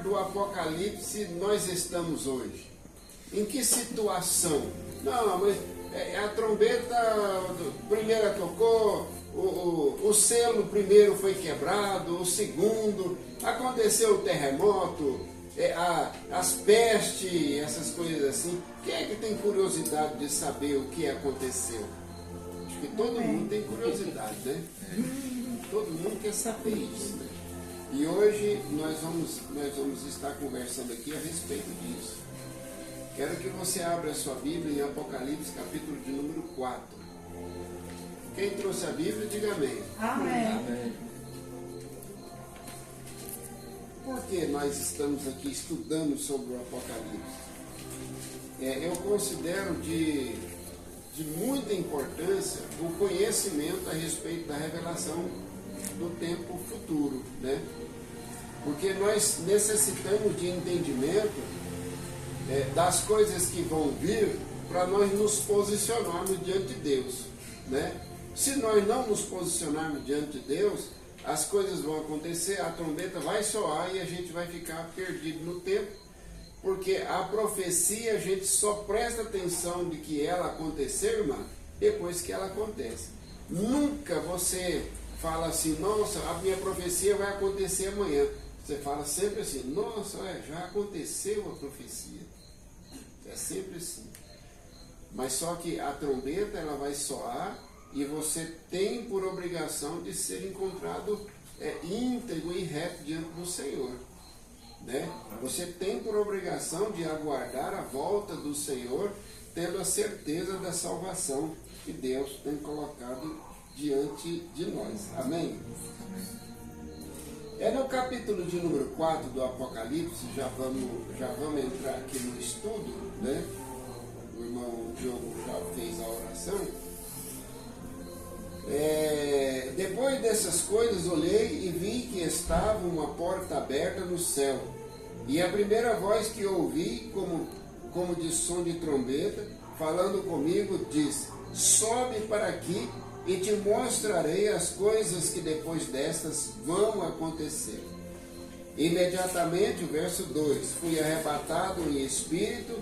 do Apocalipse nós estamos hoje? Em que situação? Não, mas a trombeta primeira tocou, o selo primeiro foi quebrado, o segundo, aconteceu o terremoto, as pestes, essas coisas assim. Quem é que tem curiosidade de saber o que aconteceu? Acho que todo mundo tem curiosidade, né? Todo mundo quer saber isso, né? E hoje nós vamos estar conversando aqui a respeito disso. Quero que você abra a sua Bíblia em Apocalipse, capítulo de número 4. Quem trouxe a Bíblia, diga amém. Amém. Amém. Por que nós estamos aqui estudando sobre o Apocalipse? Eu considero de muita importância o conhecimento a respeito da revelação do tempo futuro, né? Porque nós necessitamos de entendimento das coisas que vão vir para nós nos posicionarmos diante de Deus, né? Se nós não nos posicionarmos diante de Deus, as coisas vão acontecer, a trombeta vai soar e a gente vai ficar perdido no tempo, porque a profecia a gente só presta atenção de que ela aconteceu, irmã, depois que ela acontece. Nunca você fala assim, nossa, a minha profecia vai acontecer amanhã. Você fala sempre assim, nossa, já aconteceu a profecia. É sempre assim. Mas só que a trombeta ela vai soar e você tem por obrigação de ser encontrado íntegro e reto diante do Senhor, né? Você tem por obrigação de aguardar a volta do Senhor, tendo a certeza da salvação que Deus tem colocado diante de nós. Amém? No capítulo de número 4 do Apocalipse, já vamos entrar aqui no estudo, né? O irmão Diogo já fez a oração. Depois dessas coisas, olhei e vi que estava uma porta aberta no céu. E a primeira voz que ouvi, como de som de trombeta, falando comigo, disse, sobe para aqui e te mostrarei as coisas que depois destas vão acontecer. Imediatamente, o verso 2, fui arrebatado em espírito,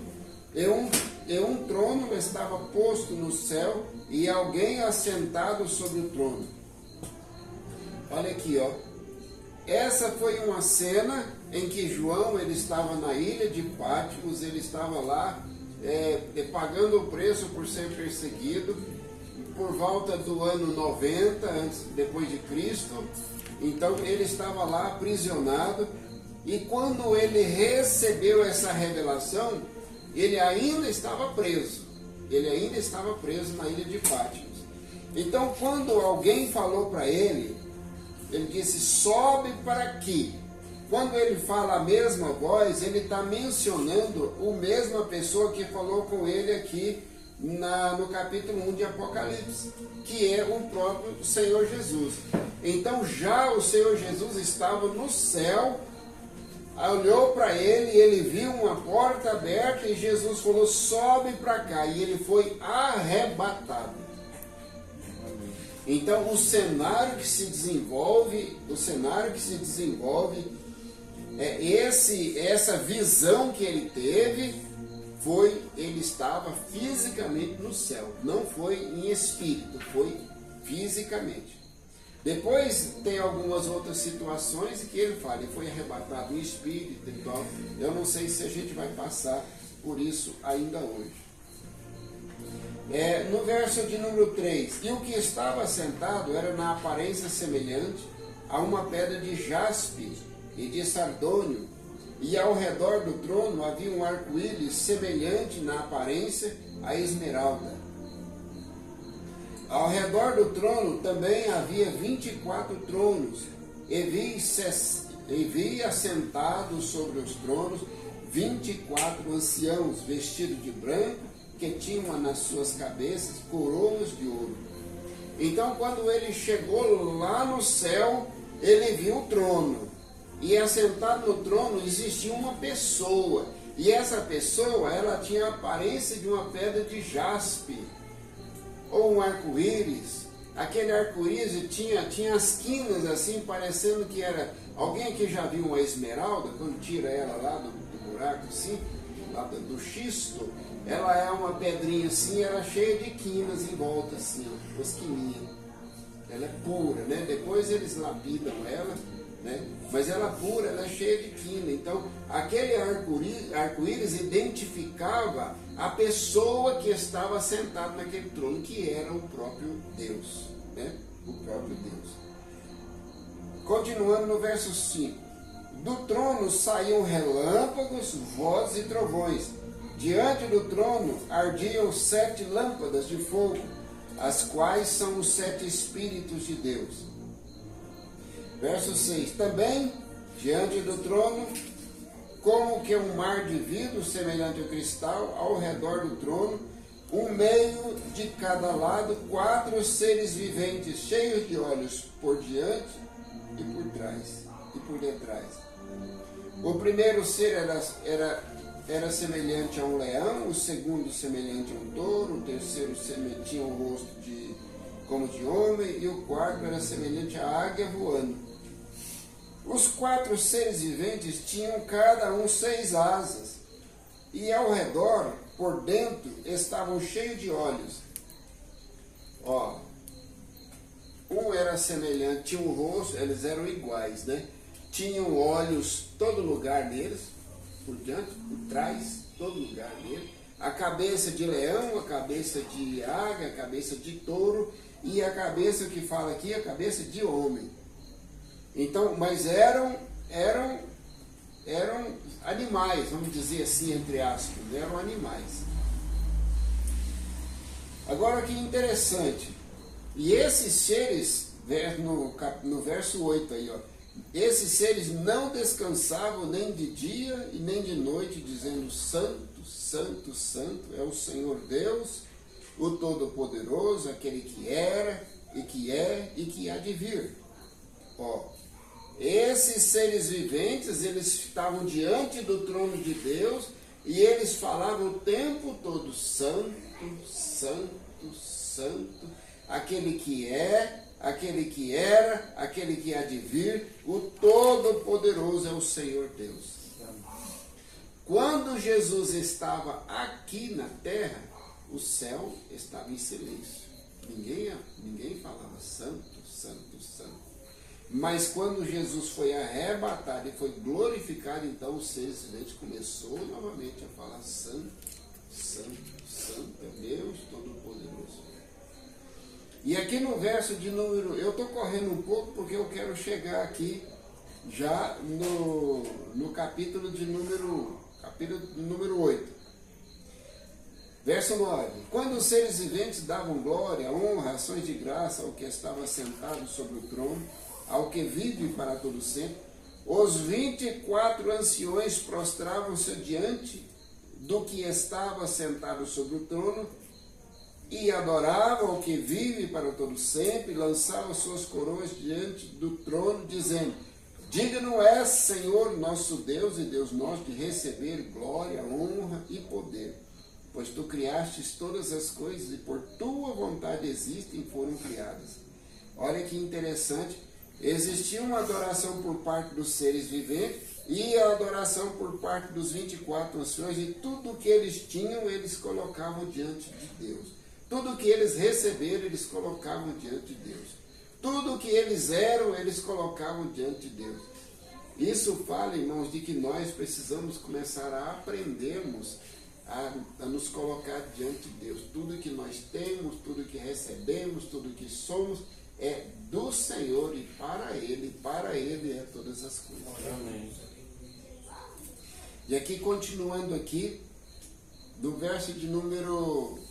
e um trono estava posto no céu, e alguém assentado sobre o trono. Olha aqui, ó. Essa foi uma cena em que João, ele estava na ilha de Patmos, ele estava lá pagando o preço por ser perseguido, por volta do ano 90, depois de Cristo. Então ele estava lá aprisionado, e quando ele recebeu essa revelação, ele ainda estava preso. Ele ainda estava preso na ilha de Patmos. Então quando alguém falou para ele, ele disse, sobe para aqui. Quando ele fala a mesma voz, ele está mencionando a mesma pessoa que falou com ele aqui no capítulo 1 de Apocalipse, que é o próprio Senhor Jesus. Então já o Senhor Jesus estava no céu, olhou para ele e ele viu uma porta aberta e Jesus falou, sobe para cá, e ele foi arrebatado. Então o cenário que se desenvolve, essa visão que ele teve, ele estava fisicamente no céu, não foi em espírito, foi fisicamente. Depois tem algumas outras situações que ele fala, ele foi arrebatado em espírito e tal. Eu não sei se a gente vai passar por isso ainda hoje. No verso de número 3, e o que estava sentado era na aparência semelhante a uma pedra de jaspe e de sardônio, e ao redor do trono havia um arco-íris semelhante na aparência a esmeralda. Ao redor do trono também havia 24 tronos, e vi assentados sobre os tronos 24 anciãos vestidos de branco, que tinham nas suas cabeças coroas de ouro. Então, quando ele chegou lá no céu, ele viu o trono. E assentado no trono existia uma pessoa. E essa pessoa, ela tinha a aparência de uma pedra de jaspe, ou um arco-íris. Aquele arco-íris tinha as quinas assim, parecendo que era Alguém aqui já viu uma esmeralda, quando tira ela lá do buraco assim, lá do xisto? Ela é uma pedrinha assim, ela é cheia de quinas em volta assim, ó, umas quininhas. Ela é pura, né? Depois eles lapidam ela, né? Mas ela é pura, ela é cheia de quina. Então, aquele arco-íris identificava a pessoa que estava sentada naquele trono, que era o próprio Deus, né? O próprio Deus. Continuando no verso 5. Do trono saíam relâmpagos, vozes e trovões. Diante do trono ardiam 7 lâmpadas de fogo, as quais são os 7 Espíritos de Deus. Verso 6. Também, diante do trono, como que um mar de vidro semelhante ao cristal, ao redor do trono, um meio de cada lado, 4 seres viventes, cheios de olhos por diante e por trás, e por detrás. O primeiro ser era semelhante a um leão, o segundo semelhante a um touro, o terceiro tinha um rosto como de homem, e o quarto era semelhante à águia voando. Os 4 seres viventes tinham cada um 6 asas, e ao redor, por dentro, estavam cheios de olhos. Ó, um era semelhante, tinha um rosto, eles eram iguais, né? Tinham olhos todo lugar neles, por diante, por trás, todo lugar nele. A cabeça de leão, a cabeça de águia, a cabeça de touro, e a cabeça que fala aqui, a cabeça de homem. Então, mas eram animais, vamos dizer assim, entre aspas, eram animais. Agora que interessante, e esses seres, no verso 8 aí, ó, esses seres não descansavam nem de dia e nem de noite, dizendo: Santo, Santo, Santo é o Senhor Deus, o Todo-Poderoso, aquele que era, e que é, e que há de vir. Ó, esses seres viventes, eles estavam diante do trono de Deus, e eles falavam o tempo todo: Santo, Santo, Santo, aquele que é, aquele que era, aquele que há de vir, o Todo-Poderoso é o Senhor Deus. Quando Jesus estava aqui na terra, o céu estava em silêncio. Ninguém falava Santo, Santo, Santo. Mas quando Jesus foi arrebatado e foi glorificado, então os seres viventes começou novamente a falar: Santo, Santo, Santo é Deus Todo-Poderoso. E aqui no verso de número, eu estou correndo um pouco porque eu quero chegar aqui já no capítulo de número 8. Verso 9. Quando os seres viventes davam glória, honra, ações de graça ao que estava sentado sobre o trono, ao que vive para todo sempre, os 24 anciões prostravam-se diante do que estava sentado sobre o trono, e adoravam o que vive para todo sempre, lançavam suas coroas diante do trono, dizendo: Digno és, Senhor, nosso Deus e Deus nosso, de receber glória, honra e poder, pois tu criastes todas as coisas e por tua vontade existem e foram criadas. Olha que interessante, existia uma adoração por parte dos seres viventes e a adoração por parte dos 24 anciões, e tudo que eles tinham, eles colocavam diante de Deus. Tudo que eles receberam, eles colocavam diante de Deus. Tudo que eles eram, eles colocavam diante de Deus. Isso fala, irmãos, de que nós precisamos começar a aprendermos a nos colocar diante de Deus. Tudo que nós temos, tudo que recebemos, tudo que somos, é do Senhor e para Ele é todas as coisas. Amém. E aqui, continuando aqui, do verso de número...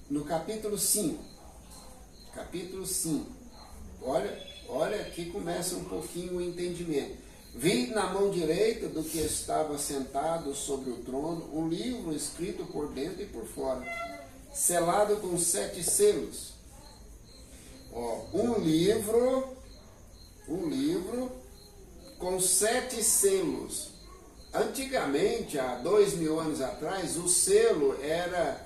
No capítulo 5, olha, aqui começa um pouquinho o entendimento. Vi na mão direita do que estava sentado sobre o trono um livro escrito por dentro e por fora, selado com 7 selos. Ó, um livro com 7 selos. Antigamente, há 2000 anos atrás, o selo era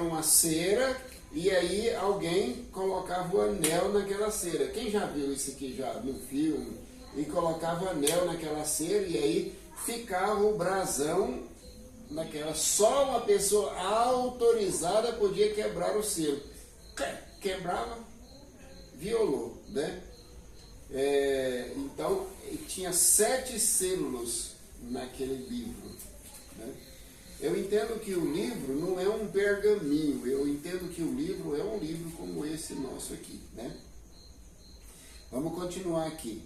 uma cera e aí alguém colocava o anel naquela cera. Quem já viu isso aqui já no filme? E colocava o anel naquela cera e aí ficava o brasão naquela. Só uma pessoa autorizada podia quebrar o selo. Quebrava, violou, né? Então tinha 7 selos naquele livro, né? Eu entendo que o livro não é um pergaminho, eu entendo que o livro é um livro como esse nosso aqui, né? Vamos continuar aqui.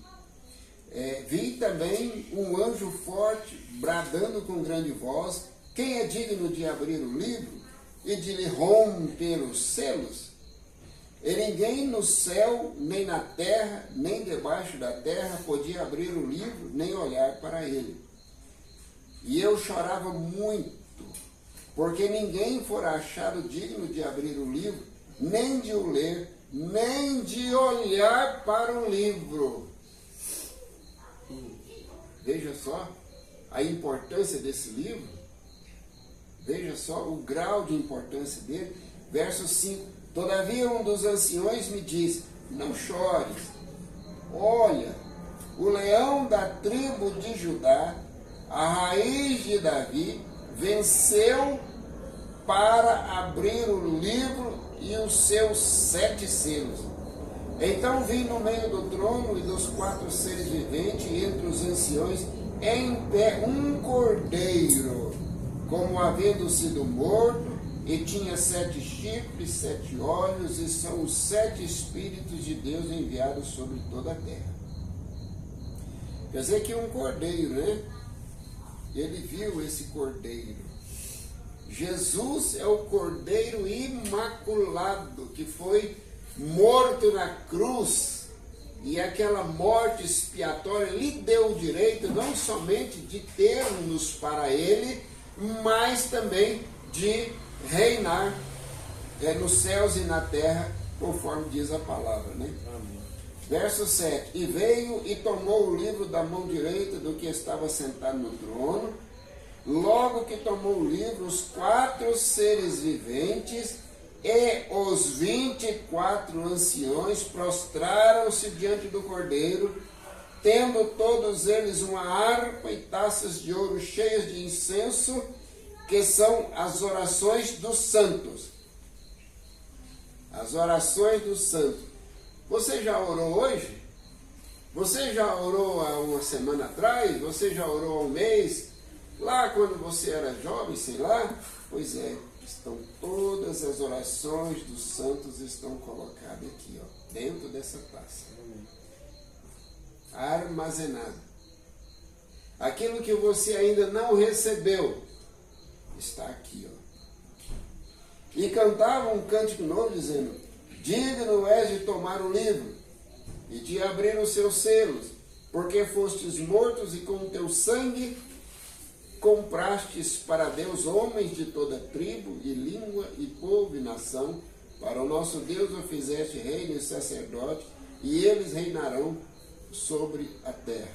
Vi também um anjo forte bradando com grande voz: quem é digno de abrir o livro e de lhe romper os selos? E ninguém no céu, nem na terra, nem debaixo da terra podia abrir o livro, nem olhar para ele. E eu chorava muito, porque ninguém fora achado digno de abrir o livro, nem de o ler, nem de olhar para o livro. Veja só a importância desse livro. Veja só o grau de importância dele. Verso 5. Todavia um dos anciões me disse: não chores. Olha, o leão da tribo de Judá, a raiz de Davi, venceu para abrir o livro e os seus 7 selos. Então vi no meio do trono e dos 4 seres viventes, entre os anciões, em pé um cordeiro, como havendo sido morto, e tinha 7 chifres, 7 olhos, e são os 7 Espíritos de Deus enviados sobre toda a terra. Quer dizer que um cordeiro, né? Ele viu esse cordeiro. Jesus é o cordeiro imaculado que foi morto na cruz, e aquela morte expiatória lhe deu o direito não somente de termos para ele, mas também de reinar nos céus e na terra, conforme diz a palavra, né? Amém. Verso 7. E veio e tomou o livro da mão direita do que estava sentado no trono. Logo que tomou o livro, os 4 seres viventes e os 24 anciões prostraram-se diante do cordeiro, tendo todos eles uma harpa e taças de ouro cheias de incenso, que são as orações dos santos. As orações dos santos. Você já orou hoje? Você já orou há uma semana atrás? Você já orou há um mês? Lá quando você era jovem, sei lá? Pois é, estão todas as orações dos santos estão colocadas aqui, ó, dentro dessa taça. Armazenado. Aquilo que você ainda não recebeu está aqui, ó. E cantavam um cântico novo, dizendo: digno és de tomar o livro e de abrir os seus selos, porque fostes mortos e com o teu sangue comprastes para Deus homens de toda tribo e língua e povo e nação. Para o nosso Deus o fizeste reino e sacerdote, e eles reinarão sobre a terra.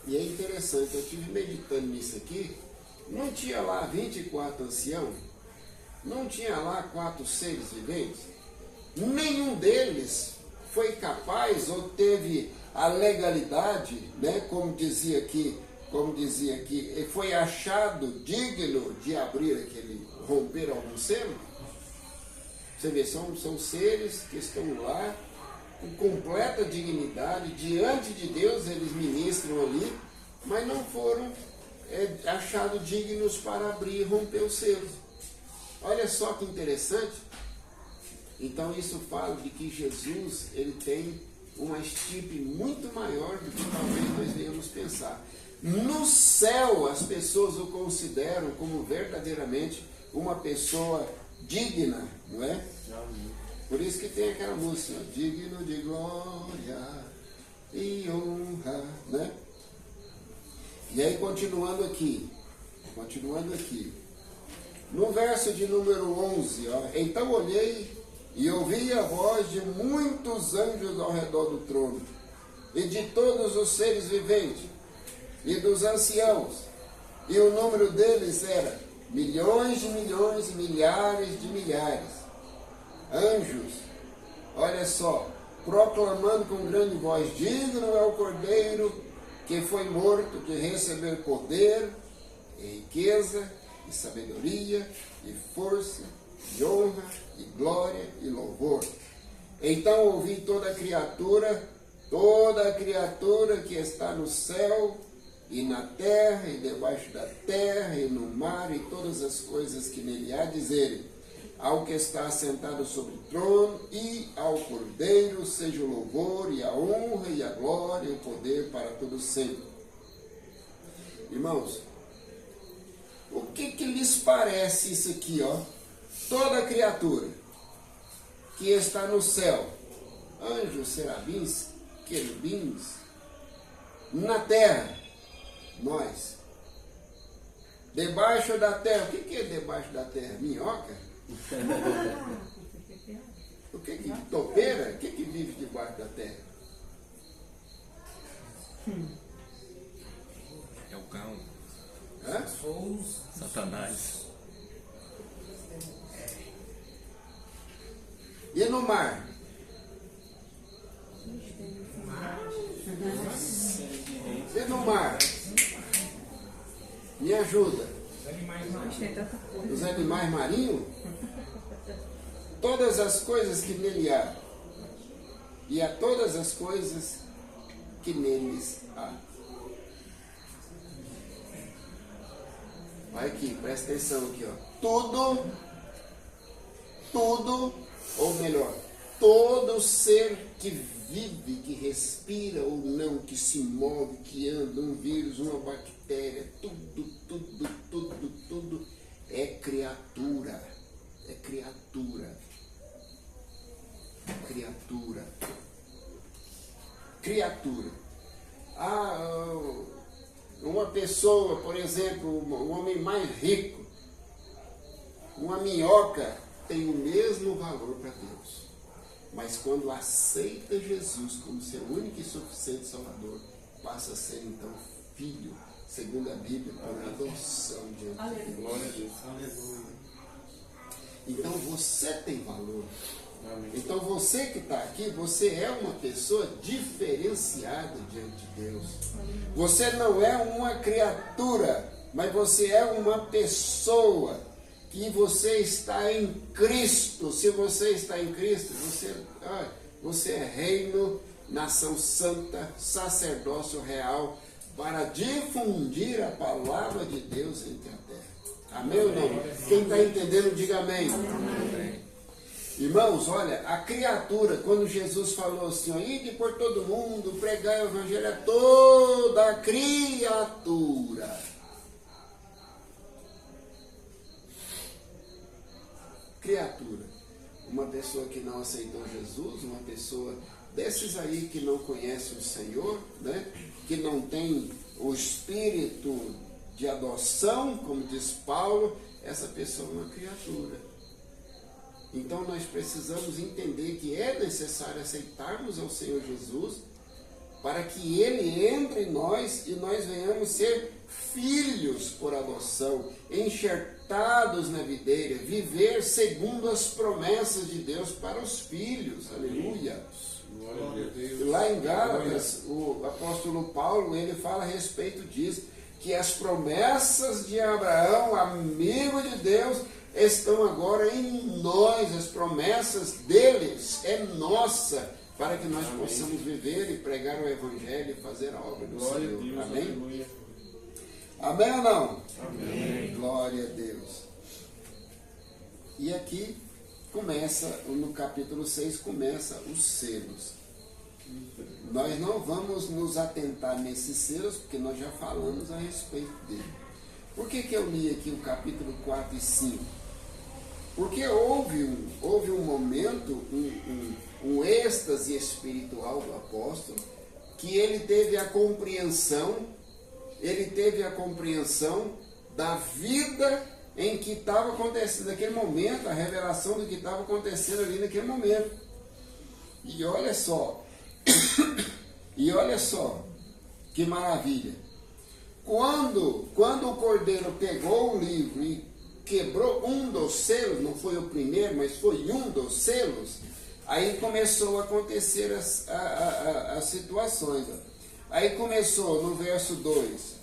E é interessante, eu estive meditando nisso aqui. Não tinha lá 24 anciãos? Não tinha lá 4 seres viventes? Nenhum deles foi capaz ou teve a legalidade, né, como dizia aqui, foi achado digno de abrir aquele, romper algum selo. Você vê, são seres que estão lá com completa dignidade, diante de Deus eles ministram ali, mas não foram achados dignos para abrir e romper os selos. Olha só que interessante. Então isso fala de que Jesus, ele tem uma estipe muito maior do que talvez nós venhamos pensar. No céu, as pessoas o consideram como verdadeiramente uma pessoa digna, não é? Por isso que tem aquela música, digno de glória e honra, né? E aí, continuando aqui, no verso de número 11, ó, então olhei e ouvi a voz de muitos anjos ao redor do trono, e de todos os seres viventes, e dos anciãos, e o número deles era milhões de milhões e milhares de milhares, anjos, olha só, proclamando com grande voz: digno é o Cordeiro que foi morto de receber poder, e riqueza, e sabedoria, e força, e honra, e glória, e louvor. Então ouvi toda criatura que está no céu, e na terra, e debaixo da terra, e no mar, e todas as coisas que nele há, dizerem: ao que está assentado sobre o trono e ao Cordeiro seja o louvor, e a honra, e a glória, e o poder para todos sempre. Irmãos, o que lhes parece isso aqui, ó? Toda criatura que está no céu, anjos, serafins, querubins, na terra, nós. Debaixo da terra, o que é debaixo da terra? Minhoca? O que topeira? O que vive debaixo da terra? É o cão. Hã? Satanás. E no mar? E no mar? Me ajuda. Os animais marinhos? Todas as coisas que nele há. E a todas as coisas que neles há. Olha aqui, presta atenção aqui, ó. Tudo, ou melhor, todo ser que vive, que respira ou não, que se move, que anda, um vírus, uma bactéria, tudo é criatura. É criatura. Criatura. Uma pessoa, por exemplo, um homem mais rico, uma minhoca tem o mesmo valor para Deus. Mas quando aceita Jesus como seu único e suficiente Salvador, passa a ser então filho, segundo a Bíblia, por adoção diante de Deus. Glória a Deus. Aleluia. Então você tem valor. Amém. Então você que está aqui, você é uma pessoa diferenciada diante de Deus. Você não é uma criatura, mas você é uma pessoa que você está em Cristo. Se você está em Cristo, você é reino, nação santa, sacerdócio real, para difundir a palavra de Deus entre a terra. Amém ou não? Quem está entendendo, diga amém. Amém. Irmãos, olha, a criatura, quando Jesus falou assim, ide por todo mundo, pregar o evangelho a toda a criatura. Criatura. Uma pessoa que não aceitou Jesus, uma pessoa desses aí que não conhece o Senhor, né? Que não tem o espírito de adoção, como diz Paulo, essa pessoa é uma criatura. Então nós precisamos entender que é necessário aceitarmos ao Senhor Jesus para que Ele entre em nós e nós venhamos ser filhos por adoção, enxertados na videira, viver segundo as promessas de Deus para os filhos. Aleluia! Glória a Deus. E lá em Gálatas, o apóstolo Paulo, ele fala a respeito disso, que as promessas de Abraão, amigo de Deus, estão agora em nós, as promessas deles é nossa, para que nós possamos viver e pregar o Evangelho e fazer a obra do Glória a Senhor. Deus. Amém? Aleluia. Amém ou não? Amém. Glória a Deus. E aqui começa, no capítulo 6, começa os selos. Nós não vamos nos atentar nesses selos, porque nós já falamos a respeito dele. Por que eu li aqui o capítulo 4 e 5? Porque houve um momento, um êxtase espiritual do apóstolo, que ele teve a compreensão da vida em que estava acontecendo naquele momento, a revelação do que estava acontecendo ali naquele momento. E olha só, que maravilha. Quando o Cordeiro pegou o livro quebrou um dos selos, não foi o primeiro, mas foi um dos selos, aí começou a acontecer as situações. Aí começou no verso 2.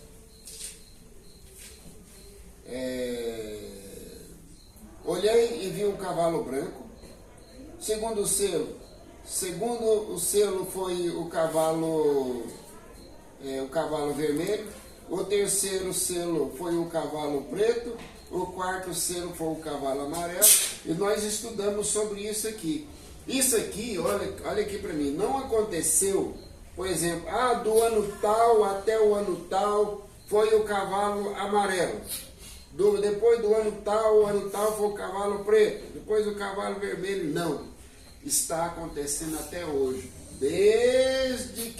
Olhei e vi um cavalo branco. Segundo o selo foi o cavalo vermelho. O terceiro selo foi o cavalo preto. O quarto selo foi o cavalo amarelo. E nós estudamos sobre isso aqui. Isso aqui, olha aqui para mim, não aconteceu, por exemplo, do ano tal até o ano tal foi o cavalo amarelo. Depois do ano tal foi o cavalo preto. Depois o cavalo vermelho. Não. Está acontecendo até hoje. Desde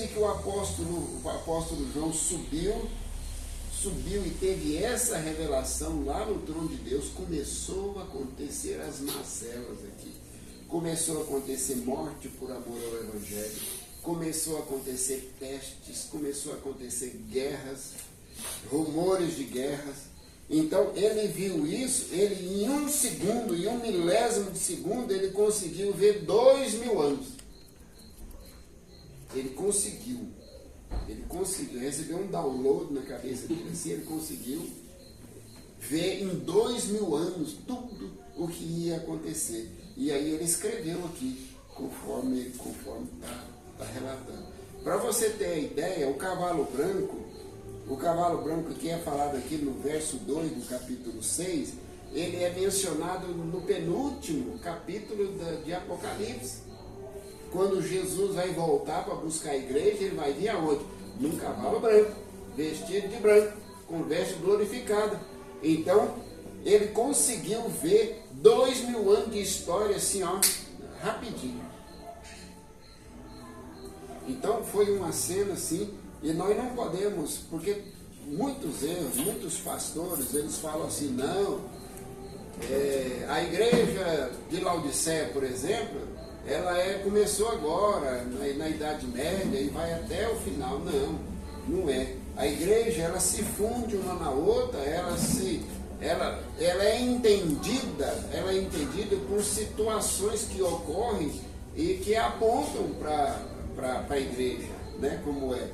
que o apóstolo João subiu e teve essa revelação lá no trono de Deus, começou a acontecer as mazelas aqui. Começou a acontecer morte por amor ao Evangelho. Começou a acontecer pestes, começou a acontecer guerras, rumores de guerras. Então ele viu isso, ele em um segundo, em um milésimo de segundo, ele conseguiu ver 2000 anos. Ele conseguiu receber um download na cabeça dele, assim, ele conseguiu ver em 2000 anos tudo o que ia acontecer. E aí ele escreveu aqui, conforme está relatando. Para você ter a ideia, o cavalo branco que é falado aqui no verso 2 do capítulo 6, ele é mencionado no penúltimo capítulo de Apocalipse. Quando Jesus vai voltar para buscar a igreja, ele vai vir aonde? Num cavalo branco, vestido de branco, com veste glorificada. Então, ele conseguiu ver 2000 anos de história assim, rapidinho. Então, foi uma cena assim, e nós não podemos, porque muitos pastores, eles falam assim, não, a igreja de Laodiceia, por exemplo, ela começou agora, na Idade Média, e vai até o final. Não é. A igreja, ela se funde uma na outra, ela é entendida por situações que ocorrem e que apontam para a igreja, né, como é.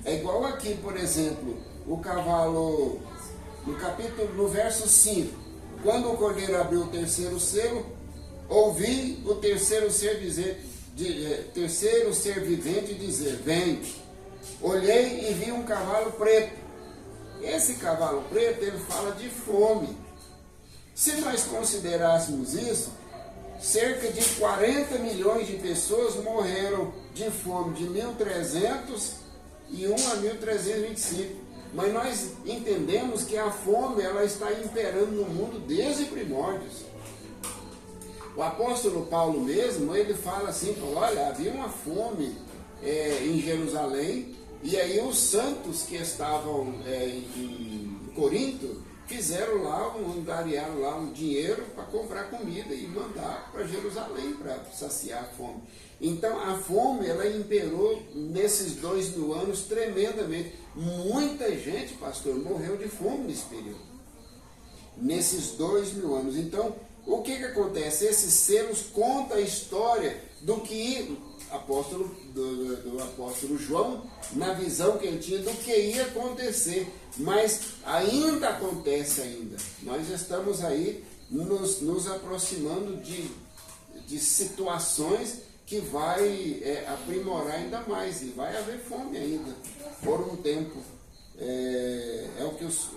É igual aqui, por exemplo, o cavalo, no verso 5, quando o cordeiro abriu o terceiro selo, ouvi o terceiro ser vivente dizer, vem. Olhei e vi um cavalo preto. Esse cavalo preto, ele fala de fome. Se nós considerássemos isso, cerca de 40 milhões de pessoas morreram de fome de 1301 a 1325. Mas nós entendemos que a fome, ela está imperando no mundo desde primórdios. O apóstolo Paulo mesmo, ele fala assim, olha, havia uma fome em Jerusalém, e aí os santos que estavam em Corinto fizeram lá, angariaram lá um dinheiro para comprar comida e mandar para Jerusalém para saciar a fome. Então a fome, ela imperou nesses 2000 anos tremendamente. Muita gente, pastor, morreu de fome nesse período, nesses 2000 anos. Então, o que acontece? Esses selos contam a história do que do apóstolo João, na visão que ele tinha do que ia acontecer, mas ainda acontece ainda. Nós estamos aí nos aproximando de situações que vai aprimorar ainda mais, e vai haver fome ainda por um tempo. É o que os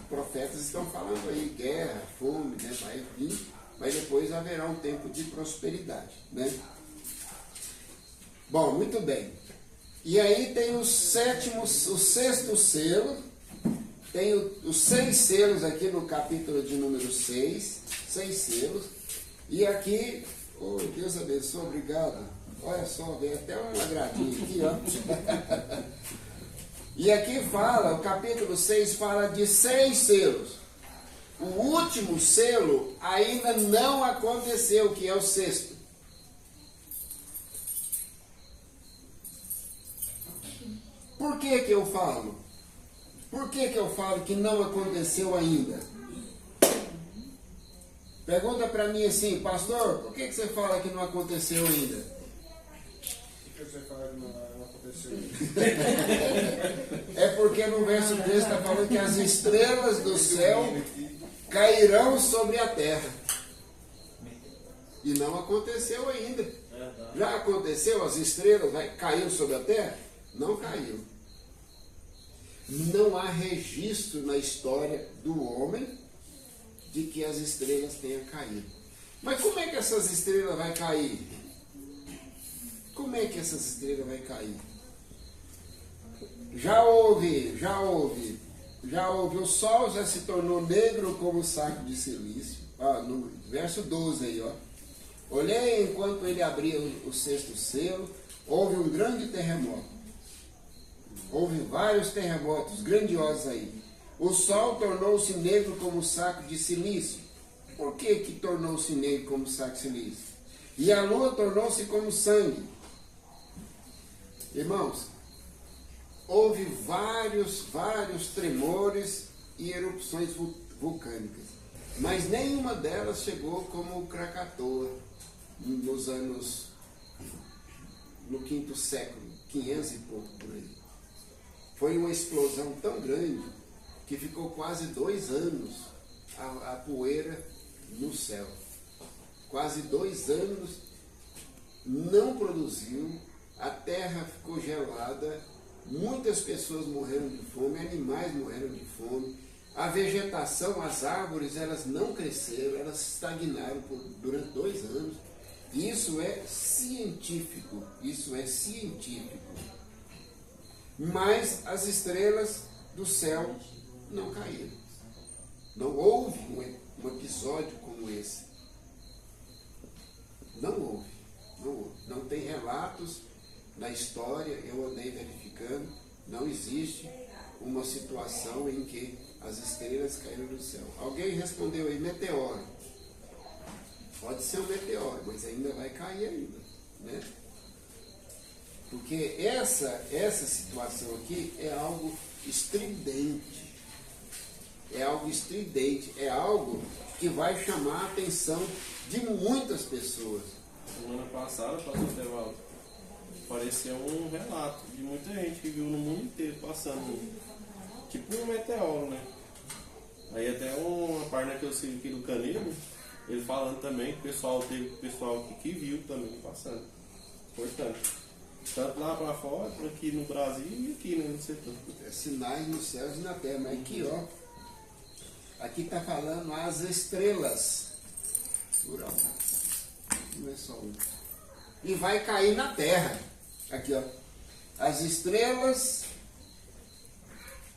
profetas estão falando aí, guerra, fome, né? Vai vir, mas depois haverá um tempo de prosperidade, né? Bom, muito bem. E aí tem o sexto selo, tem os 6 selos aqui no capítulo de número 6, 6 selos, e aqui, oh, Deus abençoe, obrigado. Olha só, veio até um agradinho aqui, ó. E aqui fala, o capítulo 6 fala de 6 selos. O último selo ainda não aconteceu, que é o 6º. Por que eu falo? Por que eu falo que não aconteceu ainda? Pergunta para mim assim, pastor, por que você fala que não aconteceu ainda? Por que você fala que não aconteceu? É porque no verso 3 está falando que as estrelas do céu cairão sobre a terra. E não aconteceu ainda. Já aconteceu? As estrelas caíram sobre a terra? Não caiu. Não há registro na história do homem de que as estrelas tenham caído. Mas como é que essas estrelas vão cair? Como é que essas estrelas vão cair? Já houve, o sol já se tornou negro como um saco de silício. No verso 12 aí, ó. Olhei enquanto ele abria o sexto selo, houve um grande terremoto. Houve vários terremotos grandiosos aí. O sol tornou-se negro como um saco de silício. Por que tornou-se negro como um saco de silício? E a lua tornou-se como sangue. Irmãos, houve vários tremores e erupções vulcânicas. Mas nenhuma delas chegou como o Krakatoa no quinto século, 500 e pouco por aí. Foi uma explosão tão grande que ficou quase 2 anos a poeira no céu. Quase 2 anos não produziu, a terra ficou gelada, muitas pessoas morreram de fome, animais morreram de fome, a vegetação, as árvores, elas não cresceram, elas estagnaram durante 2 anos. Isso é científico, Mas as estrelas do céu não caíram. Não houve um episódio como esse. Não houve. Não tem relatos na história, eu andei verificando, não existe uma situação em que as estrelas caíram do céu. Alguém respondeu aí, meteoro. Pode ser um meteoro, mas ainda vai cair ainda, né? Porque essa situação aqui é algo estridente. É algo que vai chamar a atenção de muitas pessoas. Semana passada, pastor Tevaldo, apareceu um relato de muita gente que viu no mundo inteiro passando, tipo um meteoro, né? Aí até uma página que eu sigo aqui do Canedo, ele falando também que teve pessoal que viu também passando. Importante. Tanto lá para fora, aqui no Brasil e aqui, né, no setor. Sinais nos céus e na terra. Mas aqui, ó. Aqui está falando as estrelas. Plural. Não é só um. E vai cair na terra. Aqui, ó. As estrelas,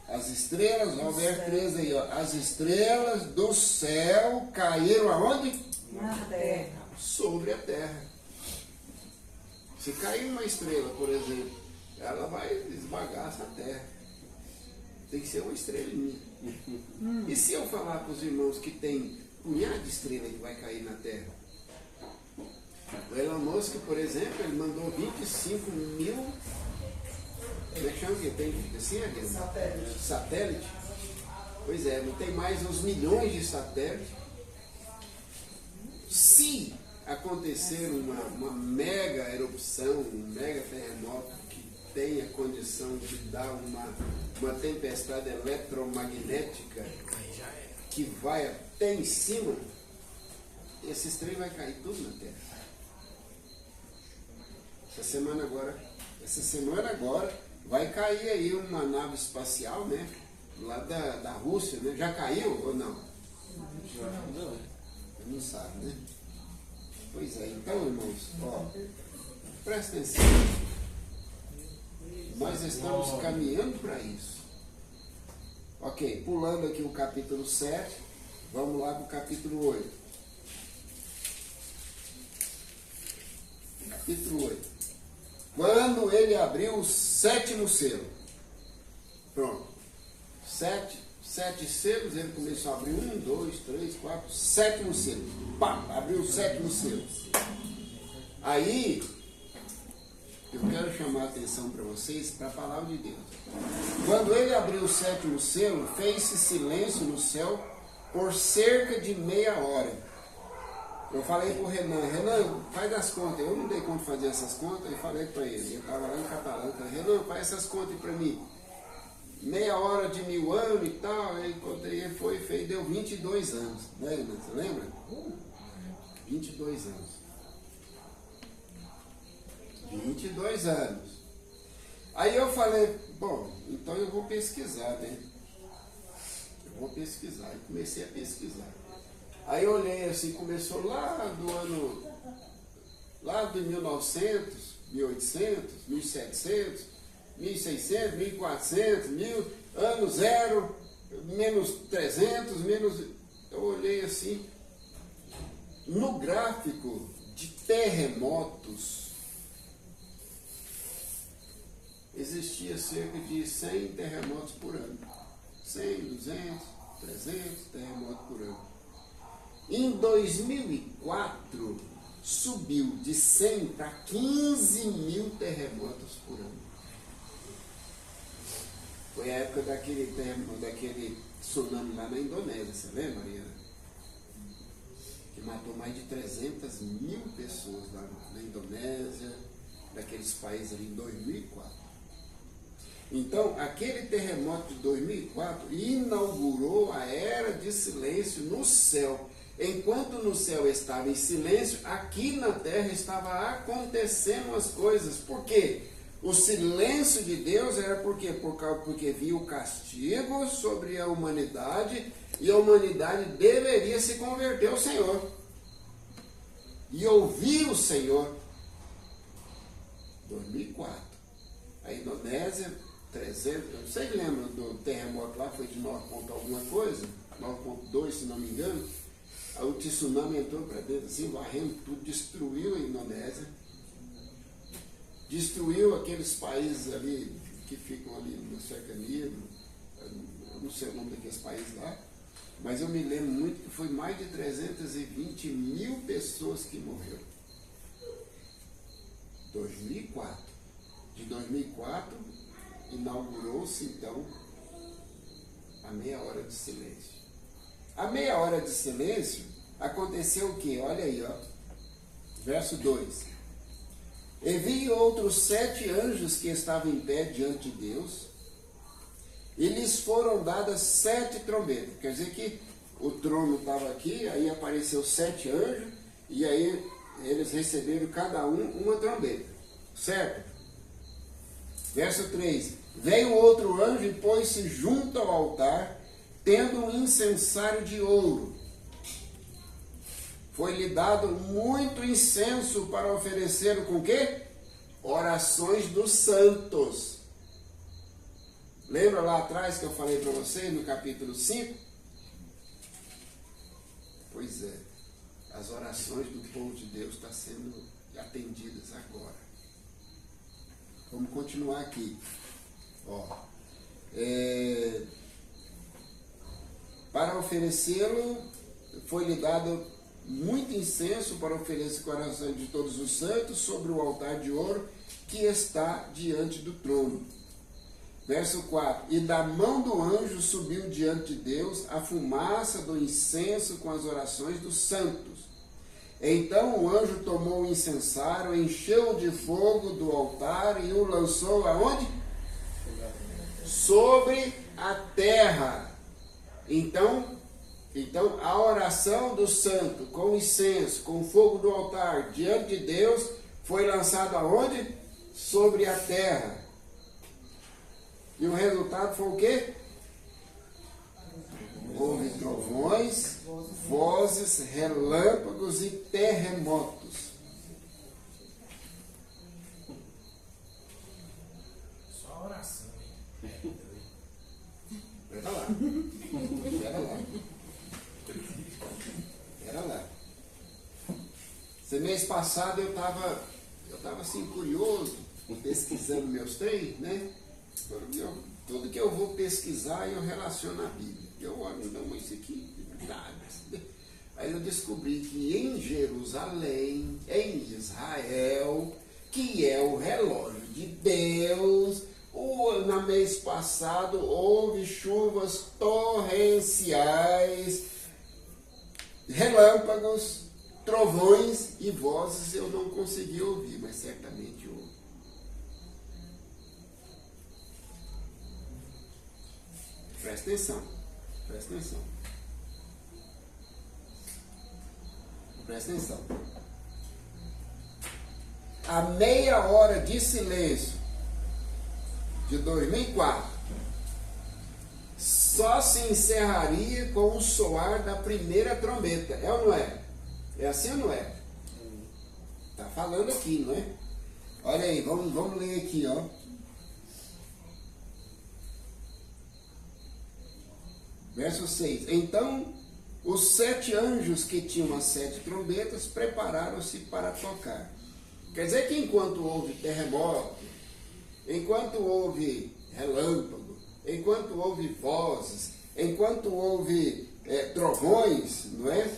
ó, verso 13 aí, ó. As estrelas do céu caíram aonde? Na terra. Sobre a terra. Se cair uma estrela, por exemplo, ela vai esmagar essa terra. Tem que ser uma estrelinha. E se eu falar para os irmãos que tem punhado de estrela que vai cair na terra? O Elon Musk, por exemplo, ele mandou 25 mil. Como é que chama que tem? Assim, satélite. Pois é, não tem mais uns milhões de satélites. Se acontecer uma mega erupção, um mega terremoto que tenha condição de dar uma tempestade eletromagnética que vai até em cima, esse trem vai cair tudo na Terra. Essa semana agora vai cair aí uma nave espacial, né? Lá da Rússia, né? Já caiu ou não? Não sabe, né? Pois é, então, irmãos, ó, presta atenção. Nós estamos caminhando para isso. Ok, pulando aqui o capítulo 7, vamos lá para o capítulo 8. Capítulo 8. Quando ele abriu o 7º selo. Pronto. 7 selos, ele começou a abrir 1, 2, 3, 4, 7º selo. Pá, abriu o 7º selo. Aí, eu quero chamar a atenção para vocês para a palavra de Deus. Quando ele abriu o sétimo selo, fez-se silêncio no céu por cerca de meia hora. Eu falei para o Renan, faz as contas. Eu não dei conta de fazer essas contas, e falei para ele. Ele estava lá em Catalão, falei, Renan, faz essas contas para mim. Meia hora de 1000 anos e tal. Aí contei, ele foi e fez, deu 22 anos. Né, Renan? Você lembra? 22 anos. 22 anos. Aí eu falei, bom, então eu vou pesquisar, né? Eu vou pesquisar. E comecei a pesquisar. Aí eu olhei assim, começou lá do ano, lá de 1900, 1800, 1700, 1600, 1400, 1000, ano zero, menos 300, menos... Eu olhei assim, no gráfico de terremotos, existia cerca de 100 terremotos por ano. 100, 200, 300 terremotos por ano. Em 2004, subiu de 100 para 15 mil terremotos por ano. Foi a época daquele tsunami lá na Indonésia, você lembra, Mariana? Que matou mais de 300 mil pessoas lá na Indonésia, daqueles países ali em 2004. Então, aquele terremoto de 2004 inaugurou a era de silêncio no céu. Enquanto no céu estava em silêncio, aqui na terra estava acontecendo as coisas. Por quê? O silêncio de Deus era porque viu o castigo sobre a humanidade e a humanidade deveria se converter ao Senhor. E ouvir o Senhor. 2004. A Indonésia, 300, vocês lembram do terremoto lá, foi de 9 ponto alguma coisa? 9,2 se não me engano. O tsunami entrou para dentro assim, varrendo tudo, destruiu a Indonésia, destruiu aqueles países ali que ficam ali no cercania, eu não sei o nome daqueles países lá, mas eu me lembro muito que foi mais de 320 mil pessoas que morreram. 2004. De 2004, inaugurou-se então a meia hora de silêncio. A meia hora de silêncio aconteceu o quê? Olha aí, ó. Verso 2. E vi outros 7 anjos que estavam em pé diante de Deus, e lhes foram dadas 7 trombetas. Quer dizer que o trono estava aqui, aí apareceu 7 anjos, e aí eles receberam cada um uma trombeta. Certo? Verso 3. Veio outro anjo e pôs-se junto ao altar, tendo um incensário de ouro. Foi-lhe dado muito incenso para oferecer com quê? Orações dos santos. Lembra lá atrás que eu falei para vocês no capítulo 5? Pois é, as orações do povo de Deus estão sendo atendidas agora. Vamos continuar aqui. Ó, para oferecê-lo, foi-lhe dado muito incenso para oferecer o coração de todos os santos sobre o altar de ouro que está diante do trono. Verso 4. E da mão do anjo subiu diante de Deus a fumaça do incenso com as orações dos santos. Então o anjo tomou o incensário, encheu de fogo do altar e o lançou aonde? Sobre a terra. Então a oração do santo, com incenso, com fogo do altar, diante de Deus, foi lançada aonde? Sobre a terra. E o resultado foi o quê? Houve trovões, vozes, relâmpagos e terremotos. Só oração. Pera lá. Pera lá. Esse mês passado eu tava assim, curioso, pesquisando meus trem, né? Tudo que eu vou pesquisar eu relaciono à Bíblia. Eu olho, não, isso aqui é verdade. Aí eu descobri que em Jerusalém, em Israel, que é o relógio de Deus, No mês passado houve chuvas torrenciais, relâmpagos, trovões e vozes eu não consegui ouvir, mas certamente houve. Presta atenção, presta atenção. Presta atenção. A meia hora de silêncio de 2004 só se encerraria com o soar da primeira trombeta. É ou não é? É assim ou não é? Está falando aqui, não é? Olha aí, vamos ler aqui, ó. Verso 6. Então, os 7 anjos que tinham as 7 trombetas prepararam-se para tocar. Quer dizer que enquanto houve terremoto, enquanto houve relâmpago, enquanto houve vozes, enquanto houve trovões, não é?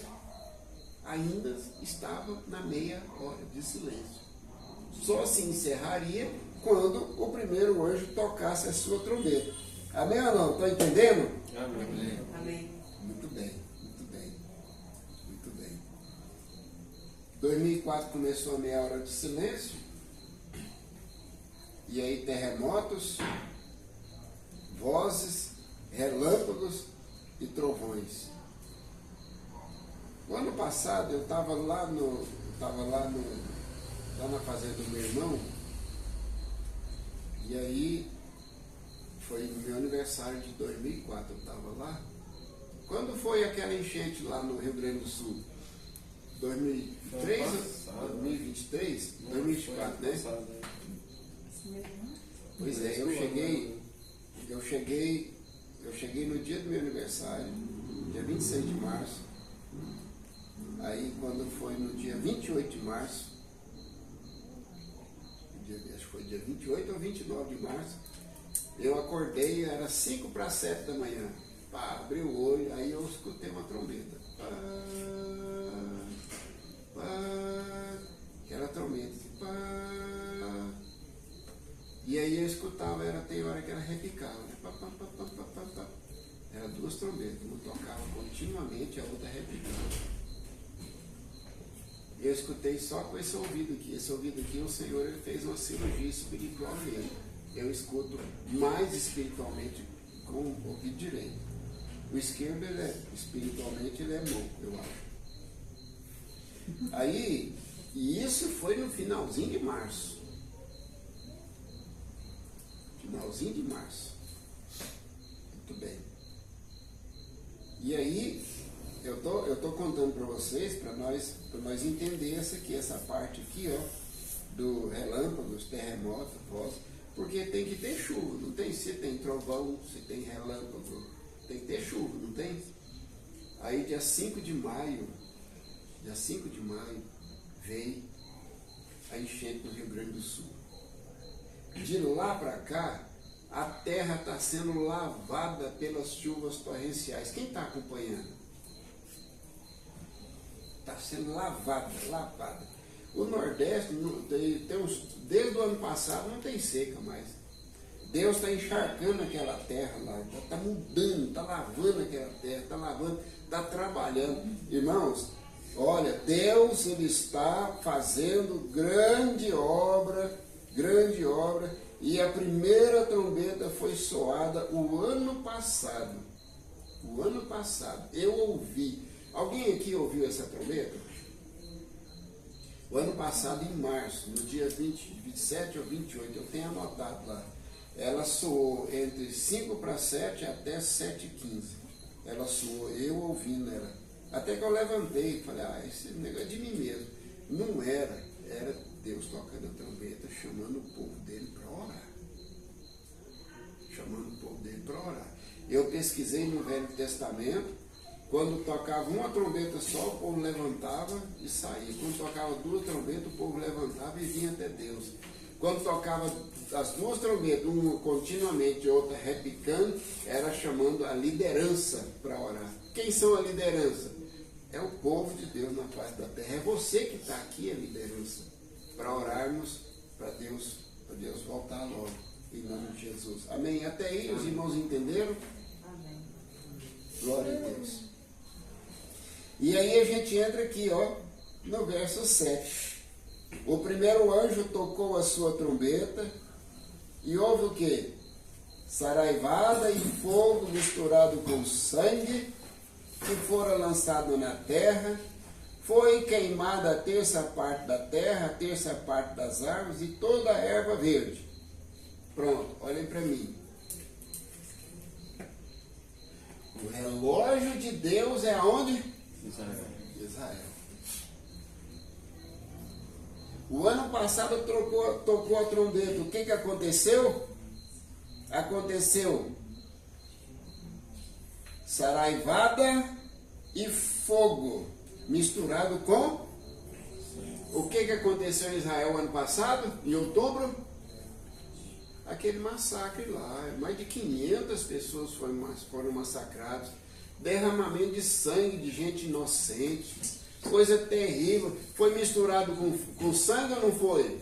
Ainda estava na meia hora de silêncio. Só se encerraria quando o primeiro anjo tocasse a sua trombeta. Amém ou não? Estão entendendo? Amém. Amém. Muito bem, muito bem, muito bem. 2004 começou a meia hora de silêncio. E aí terremotos, vozes, relâmpagos e trovões. No ano passado eu estava lá na fazenda do meu irmão, e aí foi no meu aniversário de 2004, eu estava lá. Quando foi aquela enchente lá no Rio Grande do Sul? 2003 ou 2023? 2024, né? Pois é, eu cheguei no dia do meu aniversário, dia 26 de março. Aí quando foi no dia 28 de março, acho que foi dia 28 ou 29 de março, eu acordei, era 5 para 7 da manhã. Pá, abri o olho, aí eu escutei uma trombeta. Pá, pá, aquela trombeta. Pá. E aí eu escutava, tem hora que ela repicava. Né? Pá, pá, pá, pá, pá, pá, pá. Era 2 trombetas, uma tocava continuamente, a outra repicava. Eu escutei só com esse ouvido aqui. Esse ouvido aqui, o Senhor ele fez uma cirurgia espiritual nele. Eu escuto mais espiritualmente com o ouvido direito. O esquerdo, espiritualmente, ele é louco, eu acho. Aí, e isso foi no finalzinho de março. Finalzinho de março. Muito bem. E aí, eu tô contando para vocês, para nós entender essa parte aqui, ó, do relâmpagos, terremoto, voz, porque tem que ter chuva, não tem? Se tem trovão, se tem relâmpago, tem que ter chuva, não tem? Aí dia 5 de maio, veio a enchente no Rio Grande do Sul. De lá para cá, a terra está sendo lavada pelas chuvas torrenciais. Quem está acompanhando? Está sendo lavada. O Nordeste, desde o ano passado, não tem seca mais. Deus está encharcando aquela terra lá, está mudando, está lavando aquela terra, está trabalhando. Irmãos, olha, Deus ele está fazendo grande obra, e a primeira trombeta foi soada o ano passado. Eu ouvi. Alguém aqui ouviu essa trombeta? O ano passado, em março, no dia 27 ou 28, eu tenho anotado lá. Ela soou entre 5 para 7 até 7h15. Ela soou, eu ouvindo ela. Até que eu levantei e falei, esse negócio é de mim mesmo. Não era Deus tocando a trombeta, chamando o povo dele para orar. Eu pesquisei no Velho Testamento, quando tocava uma trombeta só, o povo levantava e saía. Quando tocava 2 trombetas, o povo levantava e vinha até Deus. Quando tocava as 2 trombetas, uma continuamente e outra repicando, era chamando a liderança para orar. Quem são a liderança? É o povo de Deus na face da terra. É você que está aqui, a liderança, para orarmos para Deus voltar logo. Em nome de Jesus. Amém. Até aí os irmãos entenderam? Amém. Glória a Deus. E aí a gente entra aqui, ó, no verso 7. O primeiro anjo tocou a sua trombeta e houve o quê? Saraivada e fogo misturado com sangue que fora lançado na terra. Foi queimada a terça parte da terra, a terça parte das árvores e toda a erva verde. Pronto, olhem para mim. O relógio de Deus é aonde? Israel. O ano passado tocou a trombeta. O que aconteceu? Aconteceu saraivada e fogo misturado com... O que aconteceu em Israel ano passado, em outubro? Aquele massacre lá. Mais de 500 pessoas foram massacradas. Derramamento de sangue de gente inocente. Coisa terrível. Foi misturado com sangue ou não foi?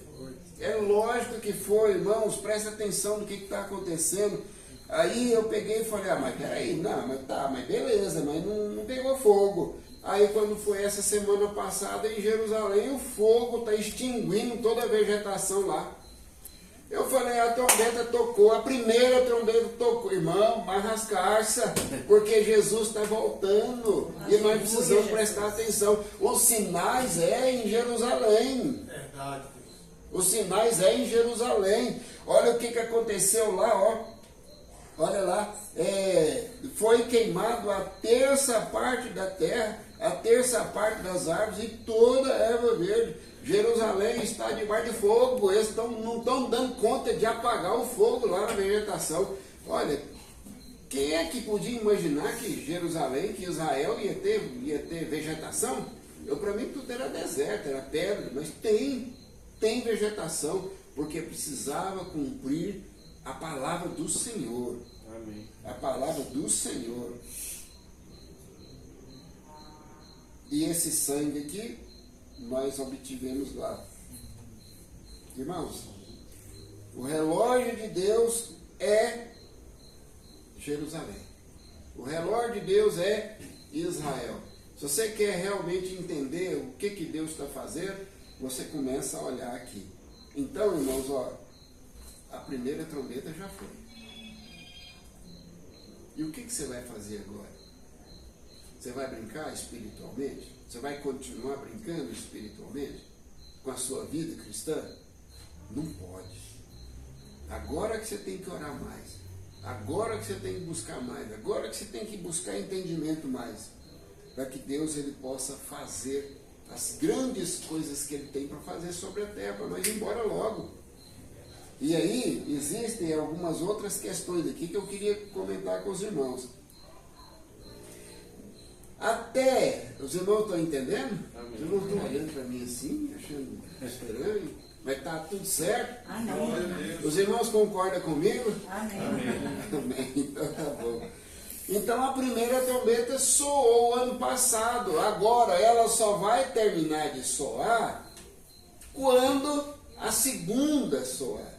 É lógico que foi, irmãos. Presta atenção no que está acontecendo. Aí eu peguei e falei, mas peraí, mas beleza, mas não pegou fogo. Aí quando foi essa semana passada em Jerusalém, o fogo está extinguindo toda a vegetação lá. Eu falei, a trombeta tocou, a primeira trombeta tocou, irmão, mas rascaça, porque Jesus está voltando e nós precisamos prestar atenção. Os sinais é em Jerusalém. Verdade. Os sinais é em Jerusalém. Olha o que aconteceu lá, ó. Olha lá, foi queimado a terça parte da terra, a terça parte das árvores e toda a erva verde. Jerusalém está debaixo de fogo, eles não estão dando conta de apagar o fogo lá na vegetação. Olha, quem é que podia imaginar que Jerusalém, que Israel ia ter vegetação? Para mim tudo era deserto, era pedra, mas tem vegetação, porque precisava cumprir a palavra do Senhor. Amém. A palavra do Senhor. E esse sangue aqui, nós obtivemos lá. Irmãos, o relógio de Deus é Jerusalém. O relógio de Deus é Israel. Se você quer realmente entender o que Deus está fazendo, você começa a olhar aqui. Então, irmãos, ó, a primeira trombeta já foi. E o que você vai fazer agora? Você vai brincar espiritualmente? Você vai continuar brincando espiritualmente com a sua vida cristã? Não pode. Agora que você tem que orar mais. Agora que você tem que buscar mais. Agora que você tem que buscar entendimento mais. Para que Deus ele possa fazer as grandes coisas que ele tem para fazer sobre a terra, para nós ir embora logo. E aí, existem algumas outras questões aqui que eu queria comentar com os irmãos. Até, os irmãos estão entendendo? Amém. Os irmãos estão olhando para mim assim, achando estranho, mas está tudo certo? Amém. Os irmãos concordam comigo? Amém. Amém. Então tá bom. Então a primeira trombeta soou ano passado. Agora ela só vai terminar de soar quando a segunda soar.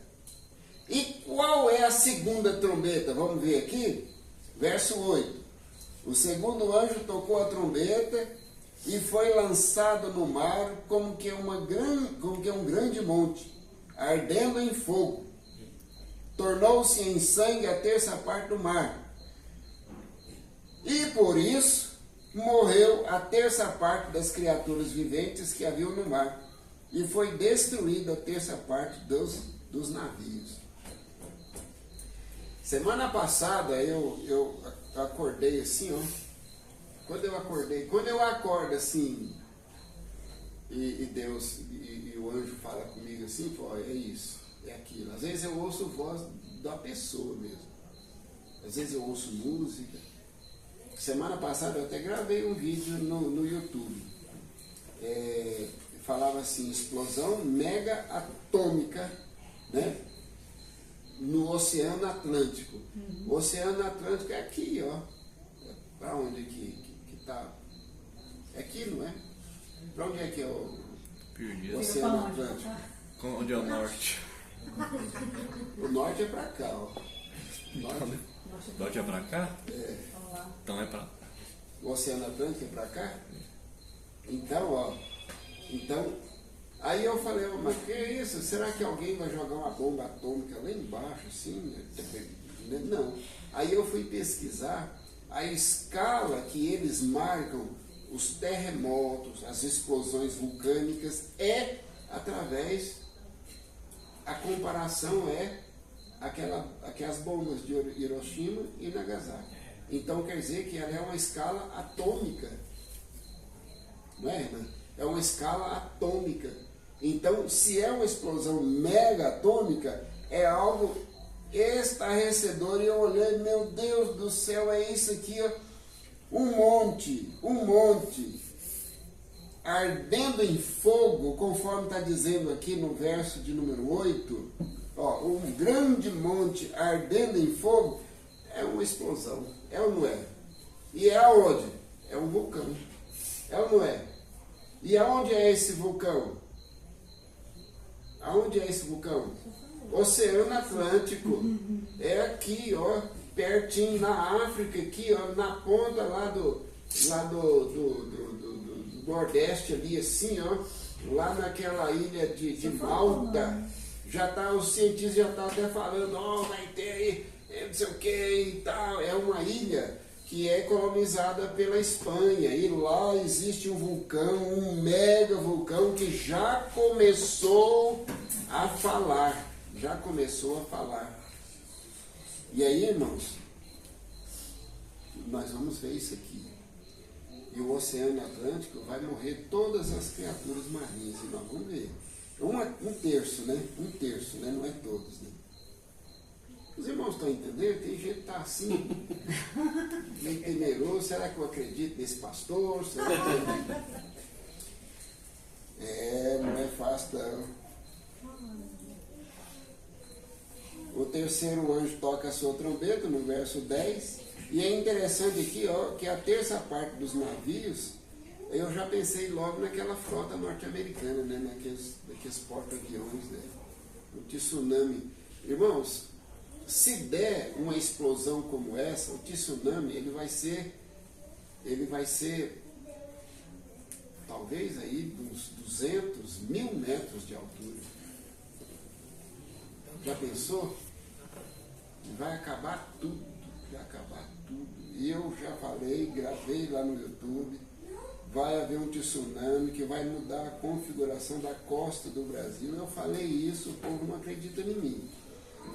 E qual é a segunda trombeta? Vamos ver aqui, verso 8. O segundo anjo tocou a trombeta e foi lançado no mar como que um grande monte, ardendo em fogo. Tornou-se em sangue a terça parte do mar. E por isso morreu a terça parte das criaturas viventes que haviam no mar. E foi destruída a terça parte dos navios. Semana passada eu acordei assim, ó. Quando eu acordo assim, e Deus, e o anjo fala comigo assim, ó, é isso, é aquilo. Às vezes eu ouço voz da pessoa mesmo. Às vezes eu ouço música. Semana passada eu até gravei um vídeo no YouTube. Falava assim, explosão mega atômica, né? No Oceano Atlântico. O Oceano Atlântico é aqui, ó. Para onde que tá? É aqui, não é? Para onde é que é o Perdido. Oceano Atlântico? Onde é o norte? O norte é pra cá, ó. Norte é pra cá? É. Então é pra... O Oceano Atlântico é pra cá? Então, ó. Então, aí eu falei, oh, mas que é isso? Será que alguém vai jogar uma bomba atômica lá embaixo, assim? Não. Aí eu fui pesquisar a escala que eles marcam os terremotos, as explosões vulcânicas, é através, a comparação é aquelas bombas de Hiroshima e Nagasaki. Então quer dizer que ela é uma escala atômica. Não é, irmã? É uma escala atômica. Então, se é uma explosão mega atômica, é algo estarrecedor. E eu olhei, meu Deus do céu, é isso aqui, ó. Um monte, ardendo em fogo, conforme está dizendo aqui no verso de número 8, ó, um grande monte ardendo em fogo, é uma explosão, é ou não é? E é aonde? É um vulcão, é ou não é? E aonde é esse vulcão? Aonde é esse vulcão? Oceano Atlântico, é aqui, ó, pertinho, na África, aqui, ó, na ponta lá do Nordeste ali, assim, ó, lá naquela ilha de Malta, já tá, os cientistas já estão até falando, ó, vai ter aí, não sei o que e tal, é uma ilha que é colonizada pela Espanha, e lá existe um vulcão, um mega vulcão que já começou a falar, E aí, irmãos, nós vamos ver isso aqui. E o Oceano Atlântico vai morrer todas as criaturas marinhas. E nós vamos ver. Um terço, né? Não é todos, né? Os irmãos estão entendendo? Tem gente que está assim, meio temeroso. Será que eu acredito nesse pastor? Será que... não é fácil, não. O terceiro anjo toca a sua trombeta, no verso 10. E é interessante aqui, ó, que a terça parte dos navios, eu já pensei logo naquela frota norte-americana, né, naqueles porta-aviões, né, o tsunami. Irmãos, se der uma explosão como essa, o tsunami, ele vai ser talvez aí uns 200, 1000 metros de altura. Já pensou? Vai acabar tudo. E eu já falei, gravei lá no YouTube, vai haver um tsunami que vai mudar a configuração da costa do Brasil. Eu falei isso, o povo não acredita em mim.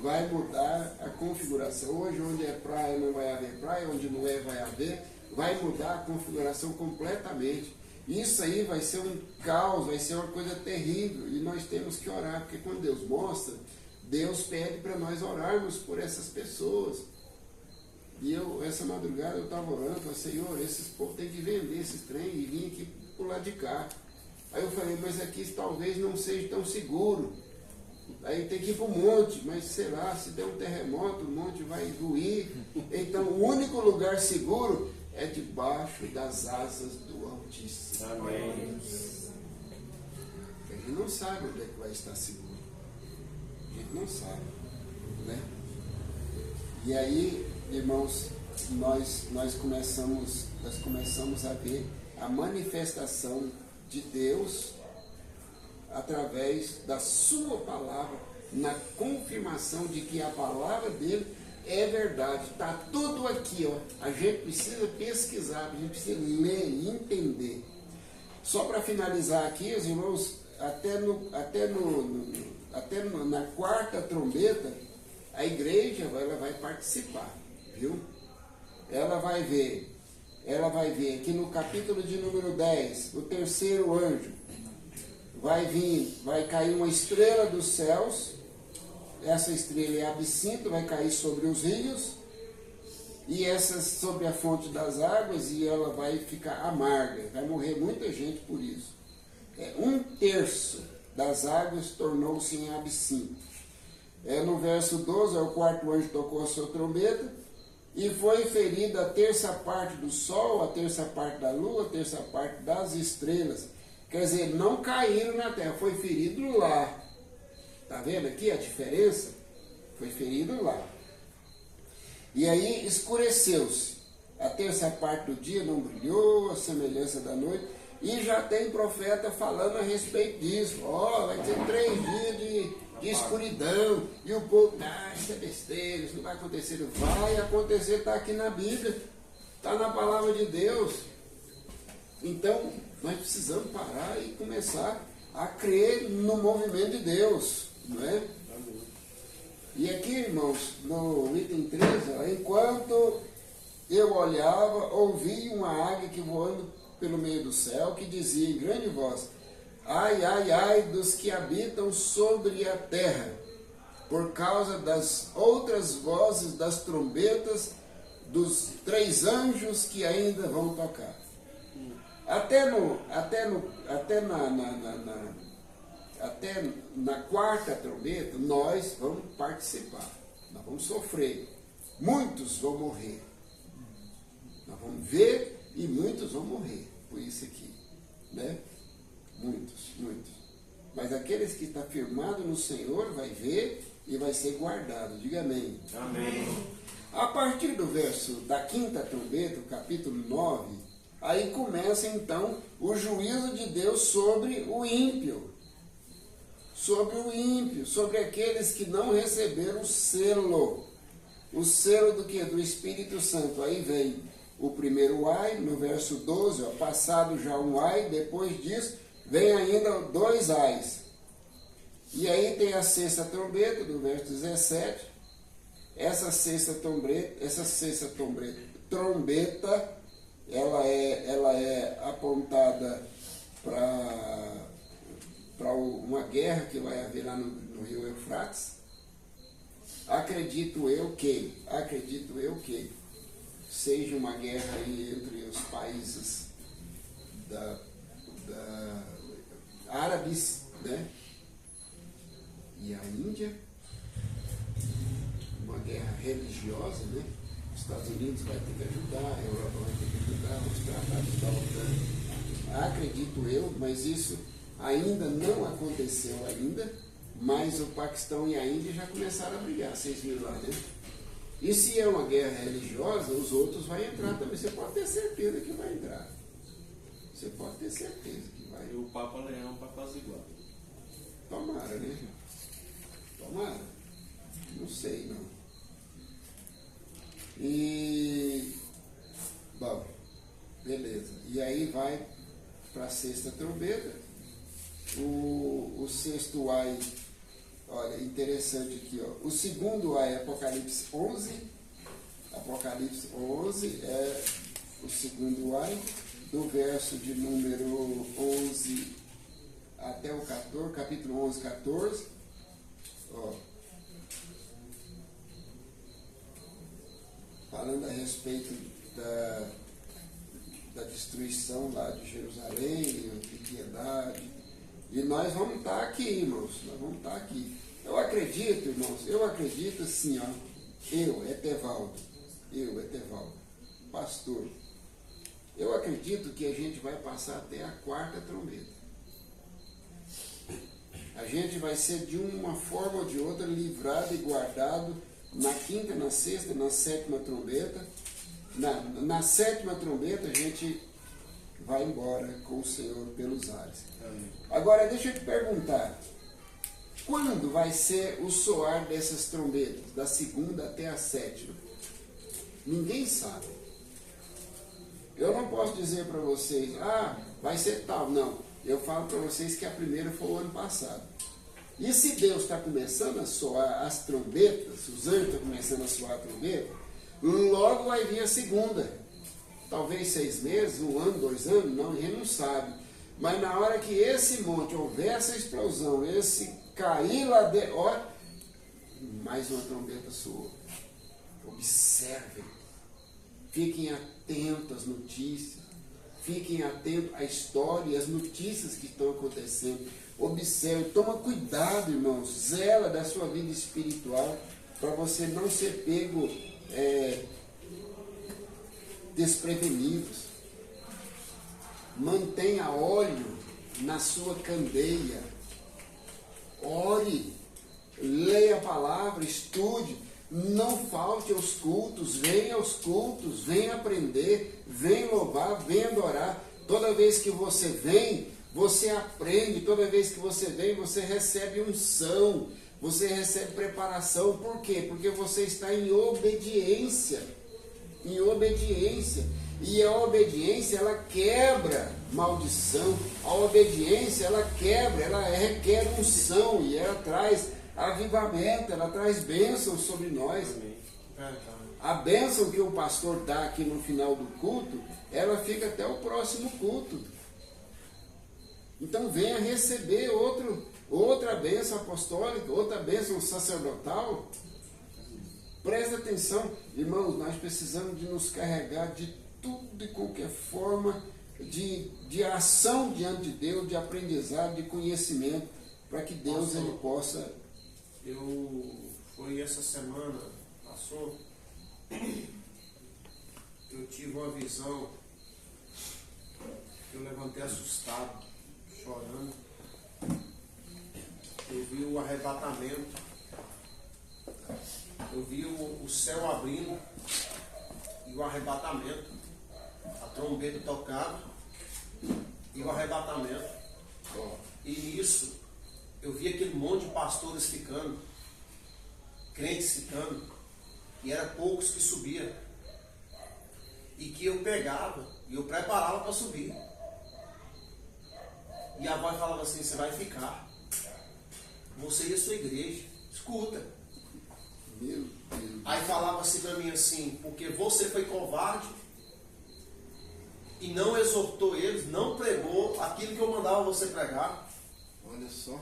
Vai mudar a configuração. Hoje, onde é praia, não vai haver praia, onde não é, vai haver. Vai mudar a configuração completamente. Isso aí vai ser um caos, vai ser uma coisa terrível. E nós temos que orar, porque quando Deus mostra, Deus pede para nós orarmos por essas pessoas. E eu, essa madrugada, eu estava orando, falei, Senhor, esses povos têm que vender esses trem e vir aqui pro lado de cá. Aí eu falei, mas aqui talvez não seja tão seguro. Aí tem que ir para o monte, mas será, se der um terremoto, o monte vai ruir. Então o único lugar seguro é debaixo das asas do Altíssimo. Amém. A gente não sabe onde é que vai estar seguro. A gente não sabe, né? E aí, irmãos, nós começamos a ver a manifestação de Deus através da sua palavra, na confirmação de que a palavra dele é verdade. Está tudo aqui, ó. A gente precisa pesquisar, a gente precisa ler e entender. Só para finalizar aqui, os irmãos, na quarta trombeta, a igreja ela vai participar, viu? Ela vai ver aqui no capítulo de número 10, o terceiro anjo, vai cair uma estrela dos céus, essa estrela é absinto, vai cair sobre os rios, e essa sobre a fonte das águas, e ela vai ficar amarga, vai morrer muita gente por isso. 1/3 das águas tornou-se em absinto. No verso 12, o quarto anjo tocou a sua trombeta, e foi ferida a terça parte do sol, a terça parte da lua, a terça parte das estrelas. Quer dizer, não caíram na terra, foi ferido lá. Está vendo aqui a diferença? Foi ferido lá. E aí escureceu-se. A terça parte do dia não brilhou, a semelhança da noite. E já tem profeta falando a respeito disso. Vai ter 3 dias de escuridão. E o povo, isso é besteira, isso não vai acontecer. Vai acontecer, está aqui na Bíblia. Está na palavra de Deus. Então, nós precisamos parar e começar a crer no movimento de Deus. Não é? E aqui, irmãos, no item 13, enquanto eu olhava, ouvi uma águia que voando pelo meio do céu, que dizia em grande voz: ai, ai, ai dos que habitam sobre a terra, por causa das outras vozes das trombetas dos 3 anjos que ainda vão tocar. Até na quarta trombeta, nós vamos participar, nós vamos sofrer, muitos vão morrer, nós vamos ver e muitos vão morrer, por isso aqui, né? Muitos. Mas aqueles que estão firmados no Senhor vai ver e vai ser guardado, diga amém. Amém. A partir do verso da quinta trombeta, o capítulo 9, aí começa então o juízo de Deus sobre o ímpio. Sobre aqueles que não receberam o selo. O selo do que? Do Espírito Santo. Aí vem o primeiro ai, no verso 12, passado já um ai, depois disso vem ainda 2 ais. E aí tem a sexta trombeta, do verso 17. Essa sexta trombeta, ela é apontada para uma guerra que vai haver lá no rio Eufrates. Acredito eu que seja uma guerra aí entre os países árabes, né? E a Índia, uma guerra religiosa, né? Os Estados Unidos vai ter que ajudar, a Europa vai ter que ajudar, os tratados da OTAN. Acredito eu, mas isso ainda não aconteceu ainda, mas o Paquistão e a Índia já começaram a brigar, vocês viram lá, né? E se é uma guerra religiosa, os outros vão entrar também. Você pode ter certeza que vai entrar. Você pode ter certeza que vai. E o Papa Leão para apaziguar. Tomara, né? Tomara. Não sei, não. E... bom, beleza. E aí vai para a sexta trombeta. O sexto ai, olha, interessante aqui, ó. O segundo ai é Apocalipse 11. Apocalipse 11 é o segundo ai, do verso de número 11 até o 14, capítulo 11, 14. Ó. Falando a respeito da destruição lá de Jerusalém, de piedade. E nós vamos estar aqui, irmãos, nós vamos estar aqui. Eu acredito, irmãos, assim, ó, eu, Etevaldo, pastor, eu acredito que a gente vai passar até a quarta trombeta. A gente vai ser de uma forma ou de outra livrado e guardado na quinta, na sexta, na sétima trombeta. Na sétima trombeta a gente vai embora com o Senhor pelos ares. Agora deixa eu te perguntar, quando vai ser o soar dessas trombetas, da segunda até a sétima? Ninguém sabe. Eu não posso dizer para vocês, vai ser tal, não. Eu falo para vocês que a primeira foi o ano passado. E se Deus está começando a soar as trombetas, os anjos estão começando a soar a trombeta, logo vai vir a segunda. Talvez 6 meses, 1 ano, 2 anos, não, a gente não sabe. Mas na hora que esse monte houver essa explosão, esse cair lá dentro, olha, mais uma trombeta soa. Observem, fiquem atentos às notícias, fiquem atentos à história e às notícias que estão acontecendo. Observe, toma cuidado, irmãos, zela da sua vida espiritual para você não ser pego desprevenidos. Mantenha óleo na sua candeia. Ore, leia a palavra, estude, não falte aos cultos, venha aos cultos, venha aprender, venha louvar, venha adorar. Toda vez que você vem, você aprende, toda vez que você vem, você recebe unção, você recebe preparação. Por quê? Porque você está em obediência. Em obediência. E a obediência, ela quebra maldição. A obediência, ela quebra, ela requer unção e ela traz avivamento, ela traz bênção sobre nós. A bênção que o pastor dá aqui no final do culto, ela fica até o próximo culto. Então venha receber outra bênção apostólica, outra bênção sacerdotal. Presta atenção, irmãos, nós precisamos de nos carregar de tudo e qualquer forma de ação diante de Deus, de aprendizado, de conhecimento, para que Deus ele possa... Foi essa semana, passou, eu tive uma visão, eu levantei assustado, chorando, eu vi o arrebatamento, eu vi o céu abrindo e o arrebatamento, a trombeta tocava e o arrebatamento, e nisso eu vi aquele monte de pastores ficando, crentes ficando, e eram poucos que subiam, e que eu pegava e eu preparava para subir, e a voz falava assim: você vai ficar, você e a sua igreja, escuta. Meu Deus. Aí falava assim para mim assim: porque você foi covarde e não exortou eles, não pregou aquilo que eu mandava você pregar. Olha só.